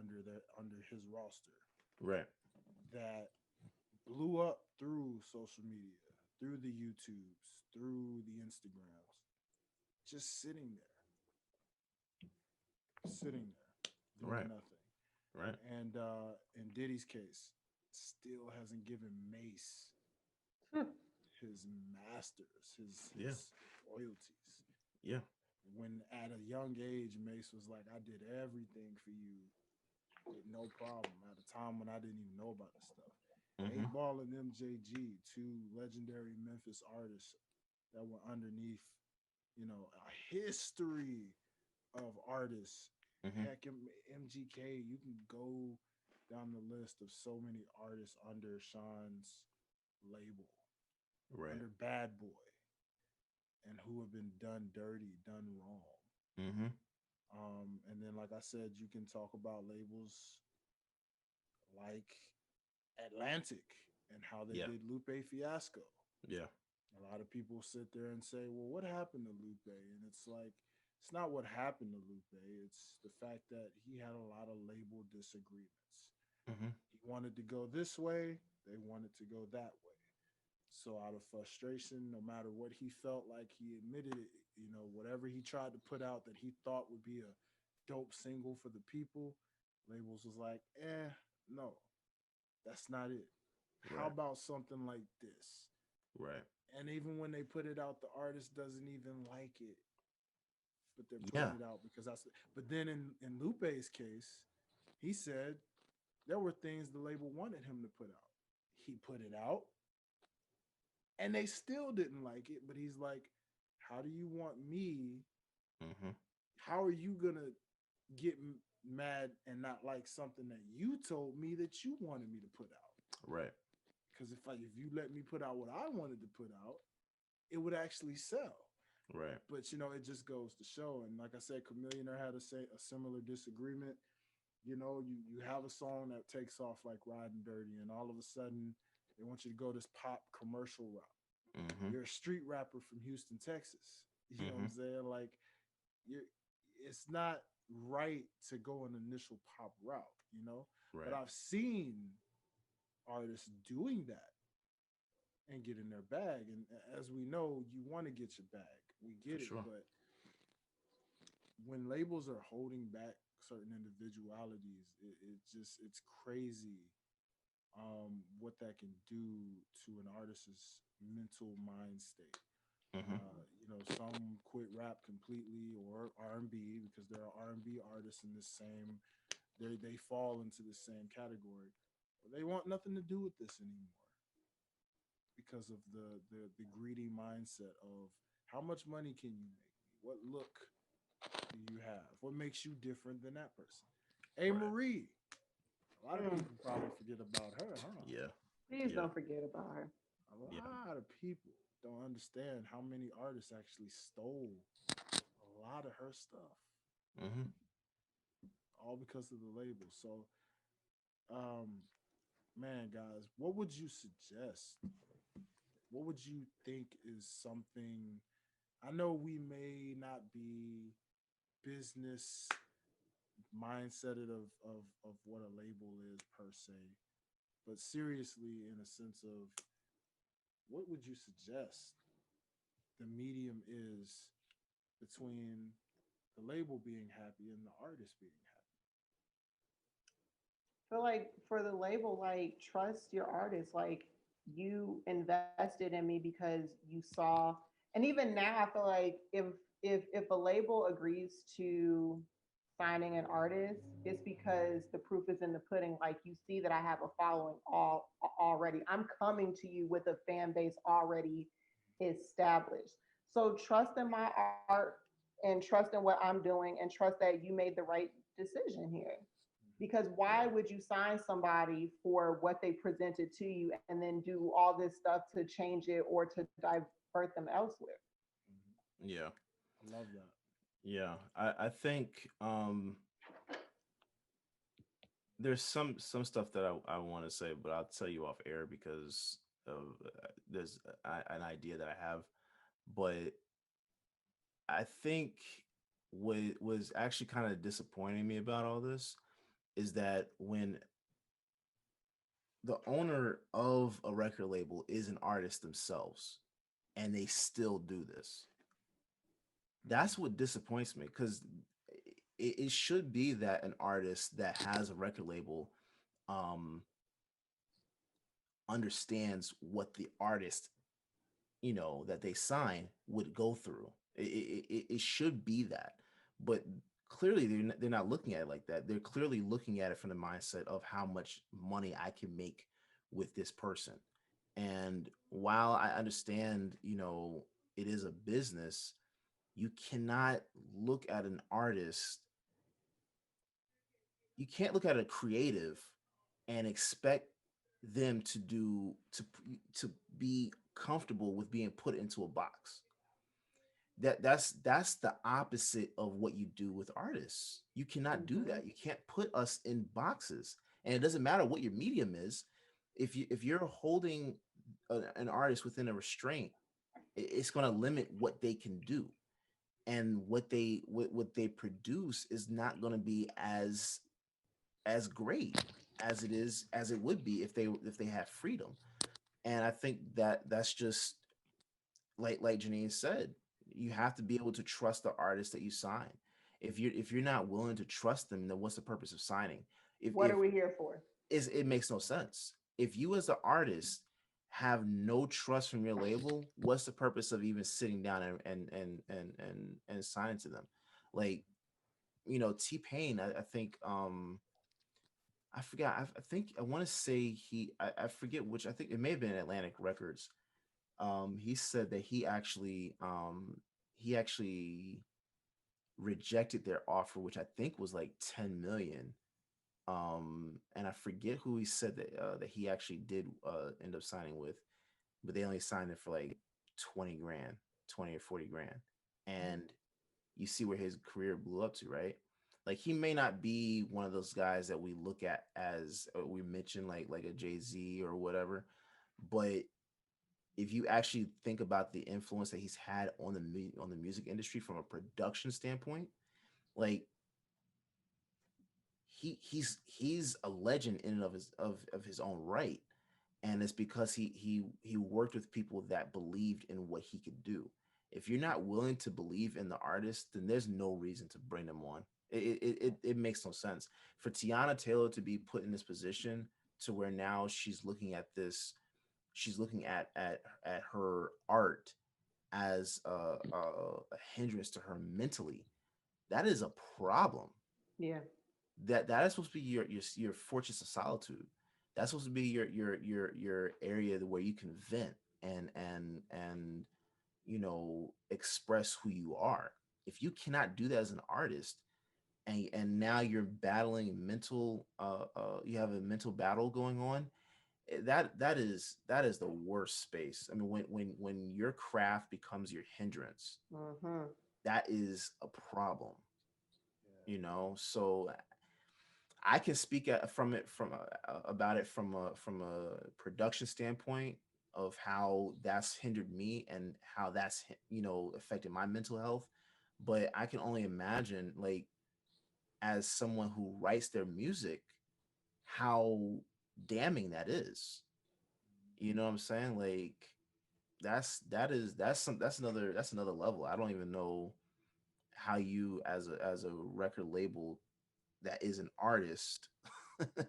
under his roster Right. that blew up through social media, through the YouTubes, through the Instagrams, just sitting there, doing Right. nothing. Right. And in Diddy's case, still hasn't given Mace his masters, Yeah. his royalties. Yeah. When at a young age, Mace was like, "I did everything for you with no problem." At a time when I didn't even know about this stuff. Mm-hmm. 8 Ball and MJG, two legendary Memphis artists that were underneath, a history of artists. Mm-hmm. Heck, MGK, you can go down the list of so many artists under Sean's label, Right. under Bad Boy, and who have been done dirty, done wrong. Mm-hmm. And then, like I said, you can talk about labels like Atlantic and how they Yeah. did Lupe Fiasco. Yeah. A lot of people sit there and say, "Well, what happened to Lupe?" And it's like, it's not what happened to Lupe. It's the fact that he had a lot of label disagreements. Mm-hmm. He wanted to go this way, they wanted to go that way. So out of frustration, no matter what he felt like, he admitted it, whatever he tried to put out that he thought would be a dope single for the people, labels was like, no. That's not it. How Right. about something like this? Right. And even when they put it out, the artist doesn't even like it, but they're Yeah. putting it out because that's. But then in Lupe's case, he said there were things the label wanted him to put out. He put it out, and they still didn't like it. But he's like, "How do you want me? Mm-hmm. How are you gonna get mad and not like something that you told me that you wanted me to put out? Right. Because if you let me put out what I wanted to put out, it would actually sell." Right. But it just goes to show. And like I said, Chameleonaire had a similar disagreement. You have a song that takes off like Riding Dirty, and all of a sudden they want you to go this pop commercial route. Mm-hmm. You're a street rapper from Houston, Texas. You know what Mm-hmm. I'm saying? Like, you're it's not right to go an initial pop route. But Right. I've seen artists doing that and getting their bag. And as we know, you want to get your bag. We For get it, sure. but when labels are holding back certain individualities, it's crazy what that can do to an artist's mental mind state. Mm-hmm. Some quit rap completely or R&B because there are R&B artists in this same they fall into the same category. But they want nothing to do with this anymore because of the greedy mindset of how much money can you make me? What look do you have? What makes you different than that person? Hey Right. Marie. A lot of people probably forget about her, huh? Yeah. Please Yeah. don't forget about her. A Yeah. lot of people don't understand how many artists actually stole a lot of her stuff, Mm-hmm. all because of the label. So, um, man, guys, what would you suggest? What would you think is something? I know we may not be business mindseted of what a label is per se, but seriously, in a sense of what would you suggest the medium is between the label being happy and the artist being Feel like for the label, like trust your artist. Like you invested in me because you saw, and even now, I feel like if a label agrees to signing an artist, it's because the proof is in the pudding. Like you see that I have a following already. I'm coming to you with a fan base already established. So trust in my art and trust in what I'm doing and trust that you made the right decision here. Because why Right. would you sign somebody for what they presented to you and then do all this stuff to change it or to divert them elsewhere? happy? Yeah. I love that. Yeah. I think there's some stuff that I want to say, but I'll tell you off air because of there's an idea that I have. But I think what was actually kind of disappointing me about all this is that when the owner of a record label is an artist themselves and they still do this, that's what disappoints me because it should be that an artist that has a record label um understands what the artist that they sign would go through. It should be that, but clearly they're not looking at it like that. They're clearly looking at it from the mindset of how much money I can make with this person. And while I understand, it is a business, you cannot look at an artist, you can't look at a creative and expect them to be comfortable with being put into a box. That's the opposite of what you do with artists. You cannot do Mm-hmm. that. You can't put us in boxes, and it doesn't matter what your medium is. If you're holding an artist within a restraint, it's going to limit what they can do, and what they produce is not going to be as great as it would be if they had freedom. And I think that's just like Janine said, you have to be able to trust the artist that you sign. If you're not willing to trust them, then what's the purpose of signing? If What are we here for? it makes no sense. If you as an artist have no trust from your label, what's the purpose of even sitting down and signing to them? Like, T-Pain, I think I forgot. I think I want to say I forget which. I think it may have been Atlantic Records. He said that he actually rejected their offer, which I think was like 10 million. And I forget who he said that he actually did end up signing with, but they only signed it for like 20 grand, 20 or 40 grand. And you see where his career blew up to, right? Like he may not be one of those guys that we look at as we mentioned like a Jay-Z or whatever, but if you actually think about the influence that he's had on the music industry from a production standpoint, like he's a legend in and of his own right, and it's because he worked with people that believed in what he could do. If you're not willing to believe in the artist, then there's no reason to bring them on. It makes no sense for Teyana Taylor to be put in this position to where now she's looking at her art as a hindrance to her mentally. That is a problem. Yeah. That is supposed to be your fortress of solitude. That's supposed to be your area where you can vent and express who you are. If you cannot do that as an artist, and now you're battling mental you have a mental battle going on, that is the worst space. I mean, when your craft becomes your hindrance, Mm-hmm. that is a problem. Yeah. So I can speak about it from a production standpoint of how that's hindered me and how that's affected my mental health. But I can only imagine, like, as someone who writes their music, how damning that is. You know what I'm saying? Like, that's another level. I don't even know how you as a record label that is an artist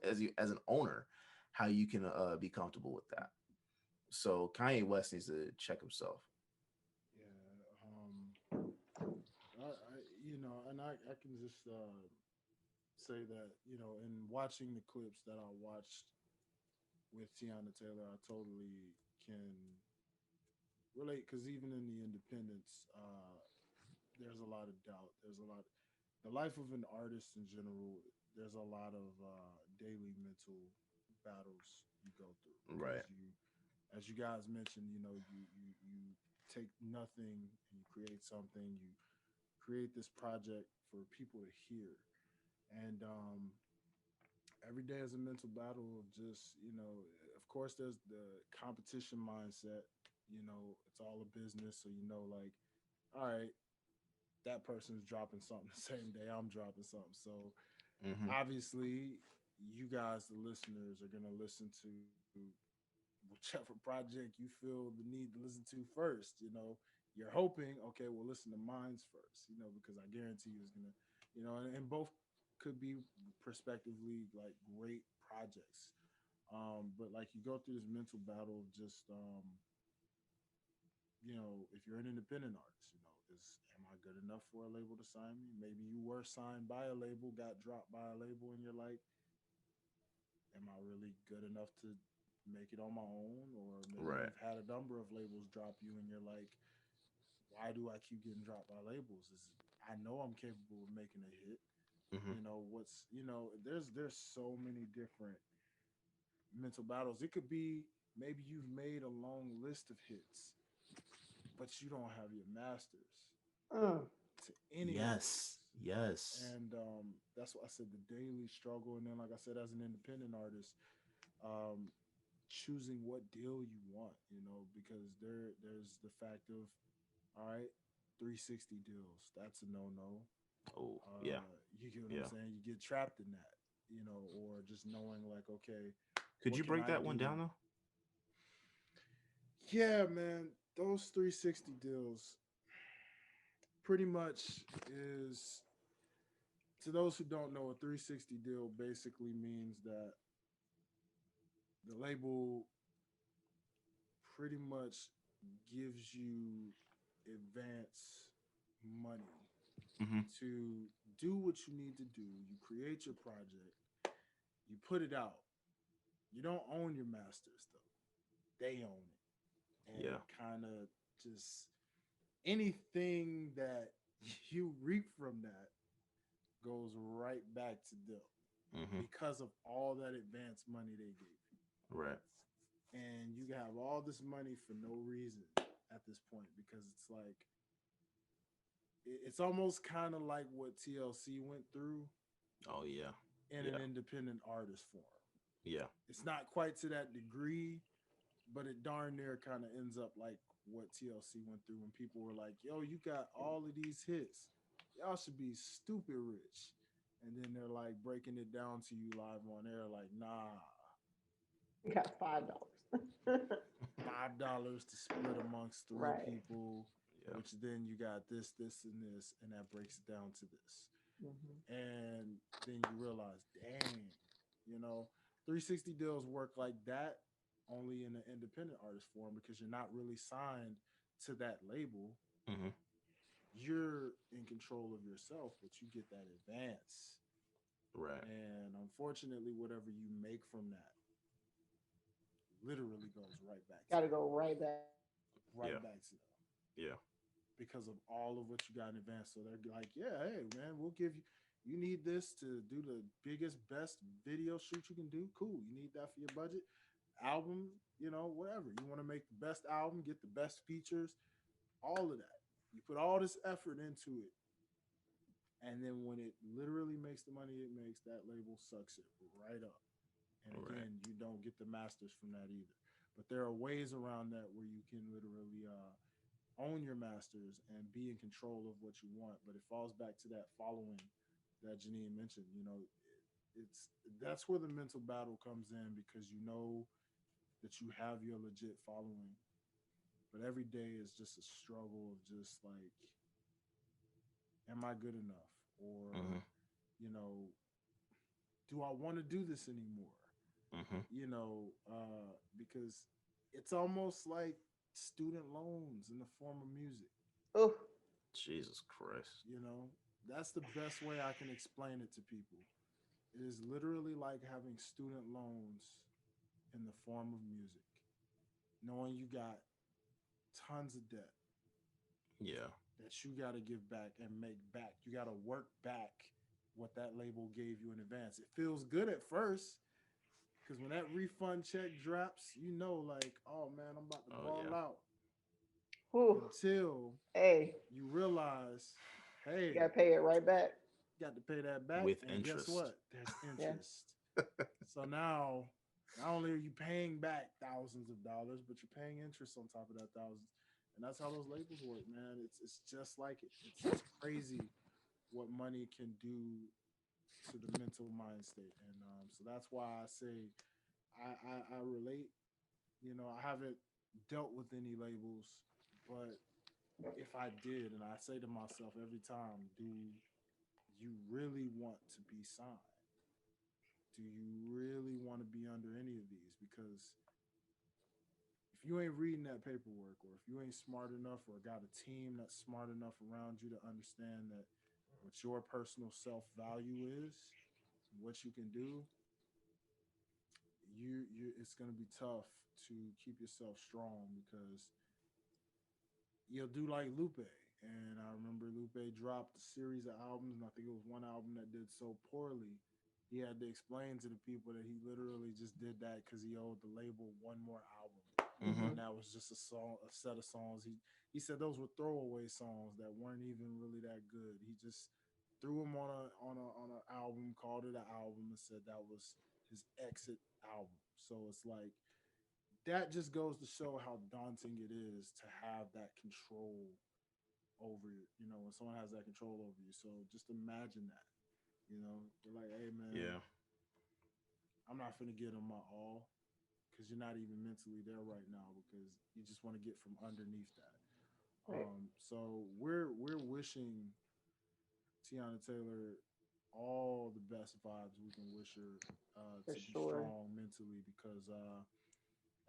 as an owner, how you can be comfortable with that. So Kanye West needs to check himself. Yeah. I can just say that, in watching the clips that I watched with Teyana Taylor, I totally can relate because even in the independents, there's a lot of doubt. There's a lot. The life of an artist in general, there's a lot of daily mental battles you go through Right. because as you guys mentioned, you take nothing and you create something. You create this project for people to hear, and every day is a mental battle of just, of course there's the competition mindset. It's all a business, so like, all right, that person's dropping something the same day I'm dropping something, so Hmm. obviously you guys, the listeners, are going to listen to whichever project you feel the need to listen to first. You're hoping, okay, we'll listen to mine's first, because I guarantee you it's gonna, and both could be prospectively like great projects. But like, you go through this mental battle of just, if you're an independent artist, am I good enough for a label to sign me? Maybe you were signed by a label, got dropped by a label, and you're like, am I really good enough to make it on my own? Or maybe Right. you've had a number of labels drop you, and you're like, why do I keep getting dropped by labels? I know I'm capable of making a hit. Hmm. There's so many different mental battles. It could be, maybe you've made a long list of hits, but you don't have your masters Mm. to any of those. Yes. Yes. And that's why I said the daily struggle. And then, like I said, as an independent artist, um, choosing what deal you want, because there's the fact of, all right, 360 deals. That's a no-no. Oh yeah. You get what I'm Yeah. saying? You get trapped in that, or just knowing like, okay, Could what you can break I that one do? down though? Yeah, man, those 360 deals pretty much to those who don't know, a 360 deal basically means that the label pretty much gives you advance money Mm-hmm. to do what you need to do. You create your project, you put it out. You don't own your masters though; they own it, and Yeah. kind of just anything that you reap from that goes right back to them Mm-hmm. because of all that advance money they gave you. Right. And you have all this money for no reason at this point because it's like it's almost kind of like what TLC went through Oh yeah. in Yeah. an independent artist form. Yeah. It's not quite to that degree, but it darn near kind of ends up like what TLC went through when people were like, "Yo, you got all of these hits. Y'all should be stupid rich." And then they're like breaking it down to you live on air, like, "Nah, You got $5. $5 to split amongst three Right. people, Yeah. which then you got this, this, and this, and that breaks it down to this." Mhm. And then you realize, dang, 360 deals work like that only in the independent artist form because you're not really signed to that label. Mm-hmm. You're in control of yourself, but you get that advance. Right. And unfortunately, whatever you make from that literally goes right back Got to to go right back. right Yeah. back to them Yeah. because of all of what you got in advance. So they're like, yeah, hey man, we'll give you. You need this to do the biggest, best video shoot you can do. Cool. You need that for your budget. Album, whatever. You want to make the best album, get the best features, all of that. You put all this effort into it. And then when it literally makes the money it makes, that label sucks it right up. And Right. again, you don't get the masters from that either. But there are ways around that where you can literally own your masters and be in control of what you want. But it falls back to that following that Janean mentioned. It's that's where the mental battle comes in because you know that you have your legit following, but every day is just a struggle of just like, am I good enough? Or, Mm-hmm. you know, do I want to do this anymore? Mm-hmm. Because it's almost like student loans in the form of music. Oh, Jesus Christ. That's the best way I can explain it to people. It is literally like having student loans in the form of music, knowing you got tons of debt Yeah. that you got to give back and make back. You got to work back what that label gave you in advance. It feels good at first because when that refund check drops, like, oh man, I'm about to Oh ball yeah. out. whew. Until Hey, you realize, hey, you got to pay it right back. got to pay that back. With And guess interest. what? There's Yeah. interest. So now, not only are you paying back thousands of dollars, but you're paying interest on top of that thousands. And that's how those labels work, man. It's just like it. It's crazy what money can do to the mental mind state. And so that's why I say I relate. I haven't dealt with any labels, but if I did, and I say to myself every time, do you really want to be signed? Do you really want to be under any of these? Because if you ain't reading that paperwork, or if you ain't smart enough, or got a team that's smart enough around you to understand that what your personal self value is, what you can do, it's going to be tough to keep yourself strong because you'll do like Lupe. And I remember Lupe dropped a series of albums, and I think it was one album that did so poorly. He had to explain to the people that he literally just did that because he owed the label one more album. Mm-hmm. And that was just a set of songs. He said those were throwaway songs that weren't even really that good. He just threw them on an album, called it an album, and said that was his exit album. So it's like that just goes to show how daunting it is to have that control over you. When someone has that control over you. So just imagine that. You're like, hey man, Yeah. I'm not gonna get them my all because you're not even mentally there right now because you just want to get from underneath that. Right. So we're wishing Teyana Taylor all the best vibes we can wish her For to be sure. strong mentally because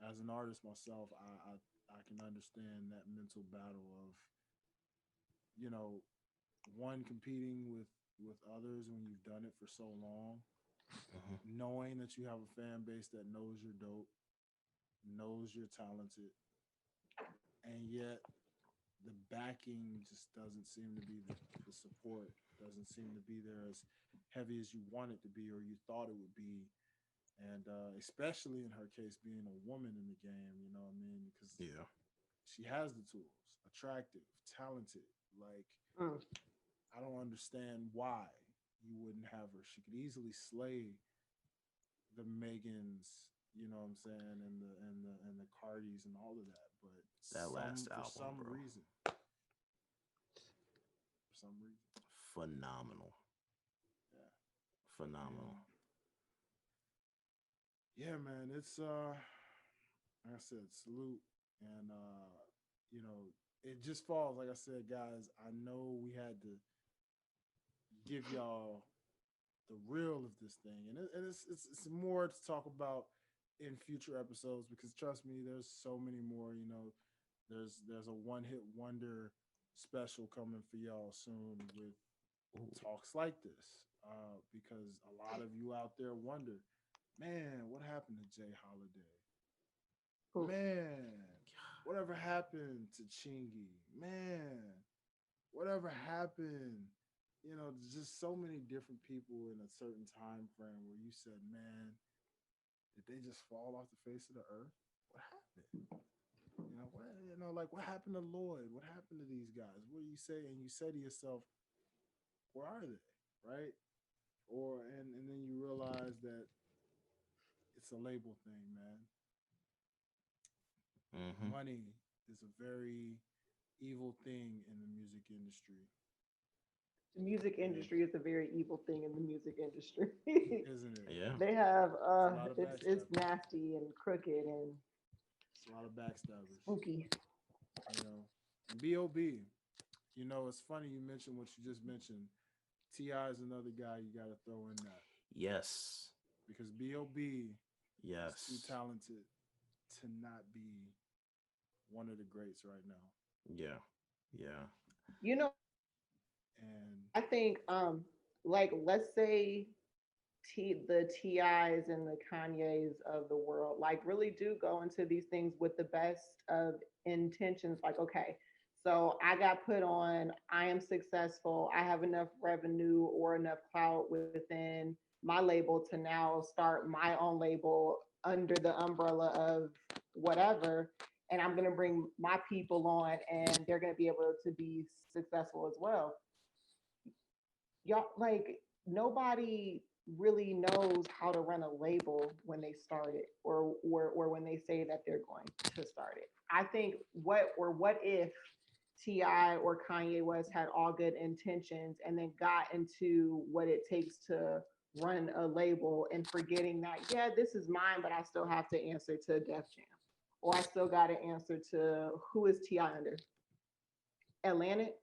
as an artist myself, I can understand that mental battle of you know one competing with others when you've done it for so long, Mhm. knowing that you have a fan base that knows you're dope, knows you're talented, and yet the backing just doesn't seem to be the support doesn't seem to be there as heavy as you want it to be or you thought it would be. And especially in her case, being a woman in the game, you know what I mean? Because Yeah. she has the tools, attractive, talented. Like, Mm. I don't understand why you wouldn't have her. She could easily slay the Megans, you know what I'm saying, and the Cardis and all of that. But That last for album, some bro. reason, for some reason, Phenomenal. yeah, Phenomenal. yeah, man. It's like I said, salute, and you know, it just falls. Like I said, guys, I know we had to give y'all the real of this thing, and it's more to talk about in future episodes because trust me, there's so many more. You know, there's a one hit wonder special coming for y'all soon with Ooh. talks like this, because a lot of you out there wonder, man, what happened to Jay Holiday? Oof. Man, whatever happened to Chingy? Man, whatever happened? You know, there's just so many different people in a certain time frame where you said, man, did they just fall off the face of the earth? What happened? Like what happened to Lloyd? What happened to these guys? What do you say? And you say to yourself, where are they? Right? Or and then you realize that it's a label thing, man. Mm-hmm. Money is a very evil thing in the music industry, The music and industry is a very evil thing in the music industry. isn't it? Yeah. They have It's a lot of it's backstabbers. nasty and crooked and It's a lot of backstabbers. spooky. You know, and B.O.B. You know, it's funny you mentioned what you just mentioned. Ti is another guy you got to throw in that Yes. because B.O.B. is too Yes. talented to not be one of the greats right now. Yeah. Yeah. You know, And I think like let's say the TIs and the Kanyes of the world like really do go into these things with the best of intentions. Like, okay, so I got put on, I am successful, I have enough revenue or enough clout within my label to now start my own label under the umbrella of whatever. And I'm going to bring my people on and they're going to be able to be successful as well. Y'all, like, nobody really knows how to run a label when they start it or when they say that they're going to start it. I think what if Ti or Kanye West had all good intentions and then got into what it takes to run a label and forgetting that, yeah, this is mine, but I still have to answer to Def Jam, or I still got to answer to who is Ti under? Atlantic.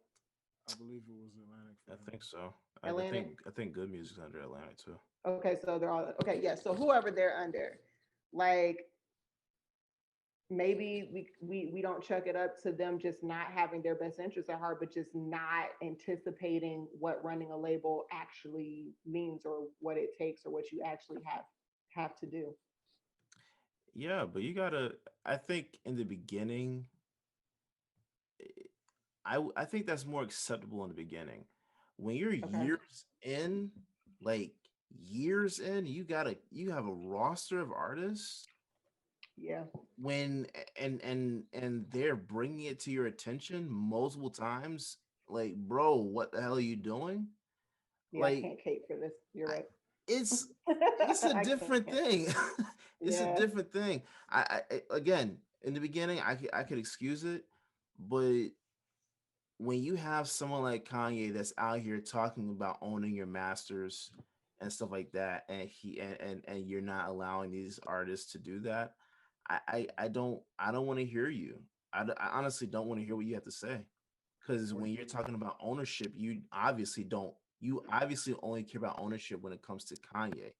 I believe it was Atlantic for I him. think so. Atlantic. I think good music's under Atlantic too. Okay, so they're all okay. Yeah, so whoever they're under, like maybe we don't chuck it up to them just not having their best interests at heart, but just not anticipating what running a label actually means or what it takes or what you actually have to do. Yeah, but you gotta. I think in the beginning, I think that's more acceptable in the beginning. When you're Okay. years in, like years in, you have a roster of artists Yeah. when and they're bringing it to your attention multiple times. Like, bro, what the hell are you doing? Yeah, I Like, can't cape for this. You're I, right. it's it's a I different can't. thing. It's a Yeah. different thing. Again, in the beginning, I could excuse it, but when you have someone like Kanye that's out here talking about owning your masters and stuff like that, and and you're not allowing these artists to do that, I don't want to hear you. I honestly don't want to hear what you have to say because Or when you're talking about ownership, you obviously don't You obviously only care about ownership when it comes to Kanye.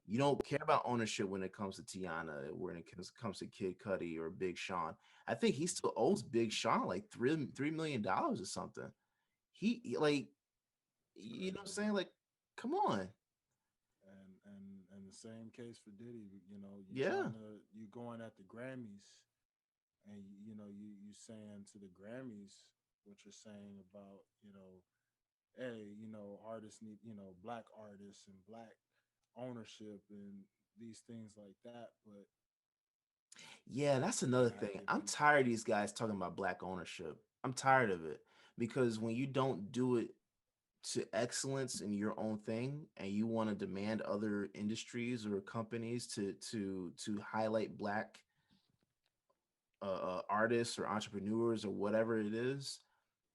You don't care about ownership when it comes to Teyana, when it comes to Kid Cudi or Big Sean. I think he still owes Big Sean like $3 million or something. Like, you know what I'm saying? Like, come on. And the same case for Diddy. You know, Yeah. you going at the Grammys, and you saying to the Grammys what you're saying about, hey, artists need, black artists and black ownership and these things like that. But Yeah, that's another I thing. give I'm him, tired of these guys talking about black ownership. I'm tired of it because when you don't do it to excellence in your own thing and you want to demand other industries or companies to highlight black artists or entrepreneurs or whatever it is,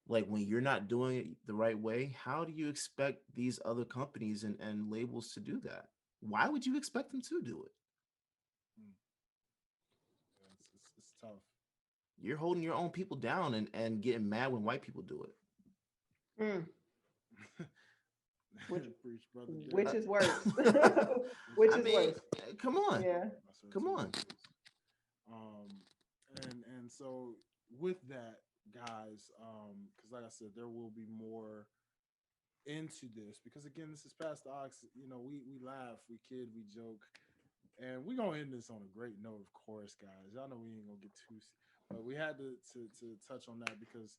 like when you're not doing it the right way, how do you expect these other companies and labels to do that? Why would you expect them to do it? mm, it's tough. You're holding your own people down and getting mad when white people do it. Mm. Which, Preach, brother which Derrick. is worse? Which I is mean, worse? come on, Yeah. come on. Um, and so with that, guys, because like I said, there will be more into this because again, this is past the ox. We laugh, we kid, we joke, and we gonna end this on a great note, of course, guys. Y'all know we ain't gonna get too, but we had to touch on that because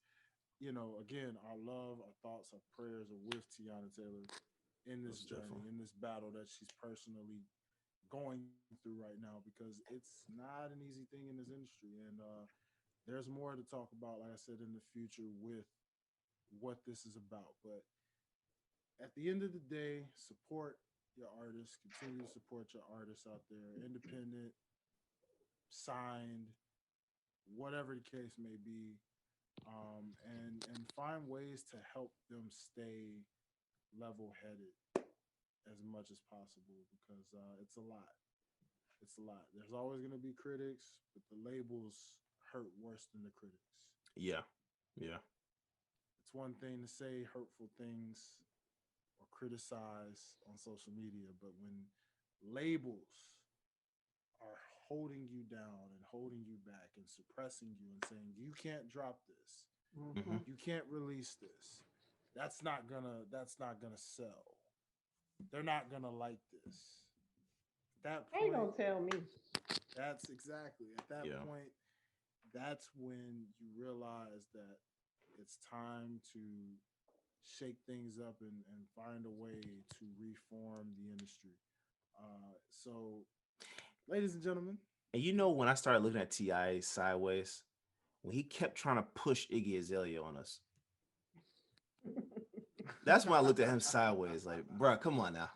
again, our love, our thoughts, our prayers are with Teyana Taylor in this Most journey, definitely. in this battle that she's personally going through right now because it's not an easy thing in this industry. And there's more to talk about, like I said, in the future with what this is about. But at the end of the day, support your artists, continue to support your artists out there, independent, signed, whatever the case may be, and find ways to help them stay level headed as much as possible because it's a lot. It's a lot. There's always going to be critics, but the labels hurt worse than the critics. Yeah, yeah, It's one thing to say hurtful things or criticize on social media, but when labels are holding you down and holding you back and suppressing you and saying you can't drop this, hmm Mm-hmm. you can't release this, that's not gonna sell. They're not gonna like this. At that How you point, gonna tell me? that's exactly at that yeah, point, that's when you realize that it's time to shake things up and find a way to reform the industry. So, ladies and gentlemen, And when I started looking at Ti sideways, when he kept trying to push Iggy Azalea on us, that's when I looked at him sideways, like, bro, come on now,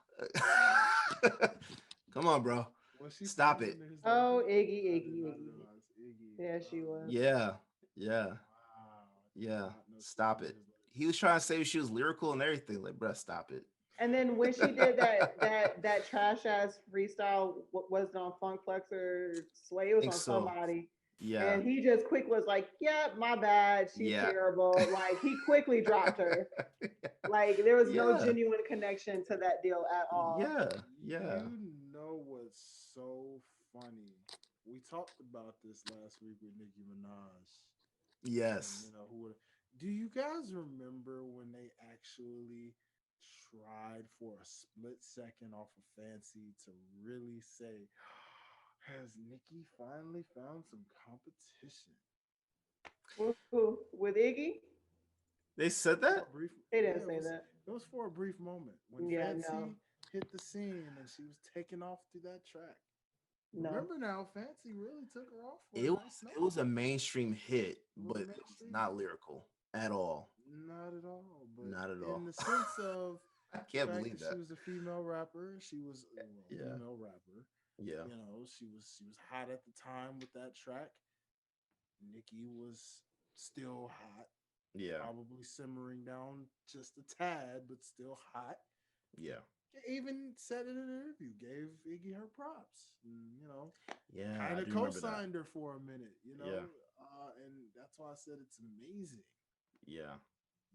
come on, bro, was she stop singing it. under his Oh, label? Iggy, I did Iggy, not Iggy. realize Iggy. Yeah, she was. Yeah, yeah, Wow. I did yeah, not know she was stop under it. his label. He was trying to say she was lyrical and everything, like, bro, stop it. And then when she did that trash ass freestyle, what was it on Funkflex or Sway? It was Think on so. somebody. Yeah, And he just quick was like, "Yeah, my bad. She's yeah, terrible." Like he quickly dropped her. Like there was no yeah, genuine connection to that deal at all. yeah, yeah. You know what's so funny? We talked about this last week with Nicki Minaj, and Yes. do you guys remember when they actually tried for a split second off of Fancy to really say, "Has Nicki finally found some competition?" Who? With Iggy? They said For that? a brief, They yeah, didn't say that. it was for a brief moment when Yeah, no, Fancy hit the scene and she was taking off through that track. no. Remember now, Fancy really took her off for a It was nice it was number. a mainstream hit, It was but a it was mainstream not hit. lyrical at all. Not at all, but Not at in all. the sense of I the can't fact believe that she that. was a female rapper, she was a Yeah. female rapper. Yeah. She was hot at the time with that track. Nicki was still hot, Yeah. probably simmering down just a tad, but still hot. Yeah. Even said in an interview, gave Iggy her props. Yeah. Kind I of do remember that. co-signed her for a minute, Yeah. and that's why I said it's amazing Yeah.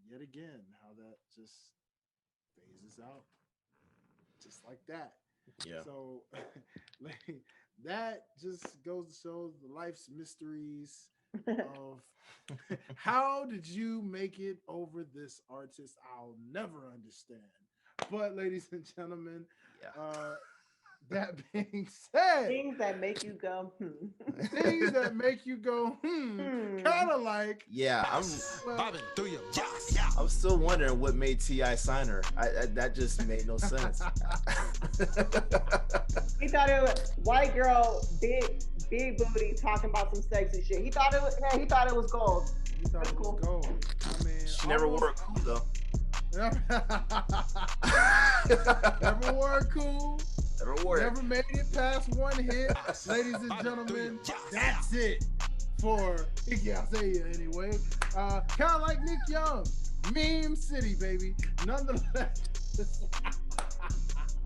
yet again how that just phases out just like that. Yeah. So like, that just goes to show the life's mysteries of how did you make it over this artist I'll never understand. But ladies and gentlemen, that being said, things that make you go, things that make you go, kind of like, I'm bobbing through your I'm still wondering what made T.I. sign her. That just made no sense. He thought it was white girl, big booty, talking about some sexy shit. He thought it was gold. He thought it was gold. I mean, she never wore it cool though. Never wore it cool. Never made it past one hit. Ladies and gentlemen, that's it for Iggy Azalea anyway. Kind of like Nick Young. Meme City, baby. Nonetheless,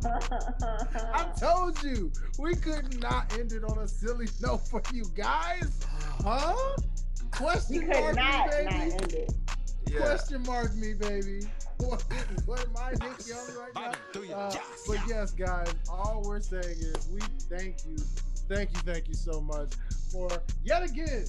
I told you we could not end it on a silly note for you guys. Huh? Question mark me, baby. Question mark me, baby. What am I, Nick Young, right now? But yes, guys, all we're saying is we thank you so much for yet again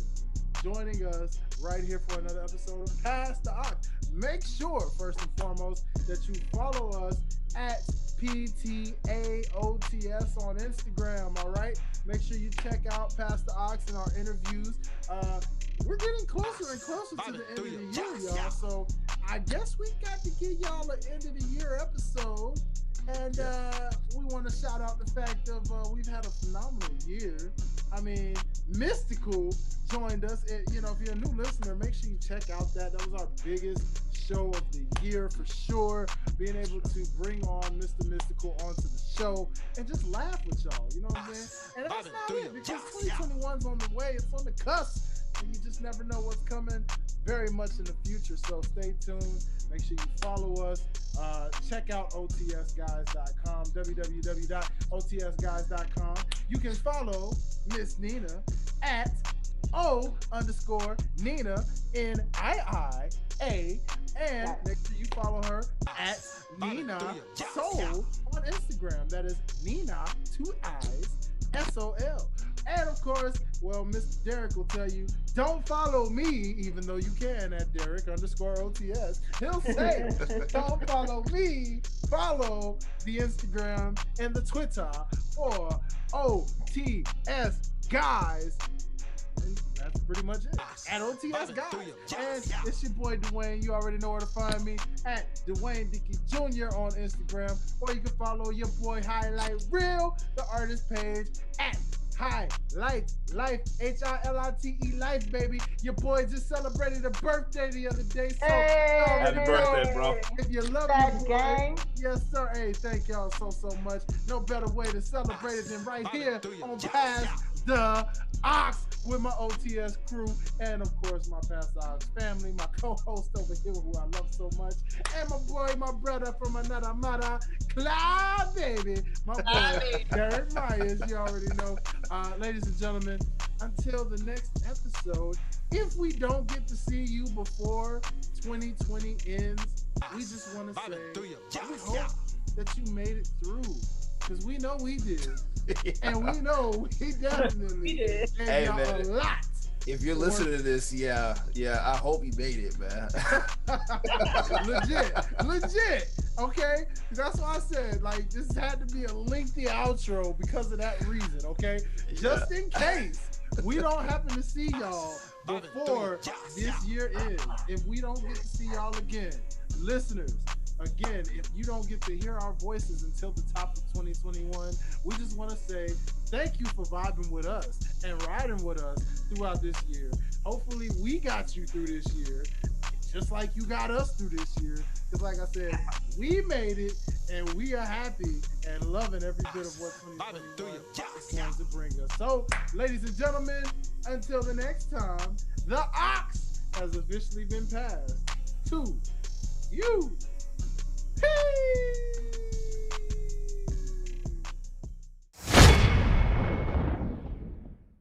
joining us right here for another episode of Pass the Ox. Make sure, first and foremost, that you follow us at PTA OTS on Instagram, all right? Make sure you check out Pass the Ox and our interviews. We're getting closer and closer to the end of the year, y'all. So I guess we got to give y'all an end of the year episode. And we want to shout out the fact of we've had a phenomenal year. I mean, Mystical joined us. If you're a new listener, make sure you check out that. That was our biggest show of the year for sure. Being able to bring on Mr. Mystical onto the show and just laugh with y'all. You know what I'm saying? And that's not it, because 2021's on the way. It's on the cusp. And you just never know what's coming very much in the future. So stay tuned. Make sure you follow us. Check out otsguys.com, www.otsguys.com. You can follow Miss Nina at O_Nina NIIA. And make sure you follow her at Nina Soul on Instagram. That is Nina, 2 I's, SOL. And of course, well, Mr. Derrick will tell you, don't follow me, even though you can at Derrick_OTS. He'll say, don't follow me, follow the Instagram and the Twitter for OTS Guys. And that's pretty much it. At OTS Guys. And it's your boy Dwayne. You already know where to find me at Dwayne Dickey Jr. on Instagram. Or you can follow your boy Highlight Real, the artist page, at Highlight Life, HILITE Life, baby. Your boy just celebrated a birthday the other day. So happy birthday, bro. If you love that gang. Yes, sir. Hey, thank y'all so much. No better way to celebrate it than right here on Pass the Ox with my OTS crew, and of course my Pass the Ox family, my co-host over here who I love so much, and my boy, my brother from another mother, Clyde, baby, my boy Derrick Myers. You already know. Ladies and gentlemen, until the next episode, if we don't get to see you before 2020 ends, we just want to say we hope that you made it through, because we know we did. And we know we definitely did. Hey, man, a lot. If you're listening to this, yeah, I hope you made it, man. legit. Okay, that's why I said like this had to be a lengthy outro because of that reason. Okay, just in case we don't happen to see y'all before this year ends, if we don't get to see y'all again, listeners. Again, if you don't get to hear our voices until the top of 2021, we just want to say thank you for vibing with us and riding with us throughout this year. Hopefully we got you through this year, just like you got us through this year. Because like I said, we made it and we are happy and loving every bit of what 2021 is going to bring us. So, ladies and gentlemen, until the next time, the Ox has officially been passed to you. Peace!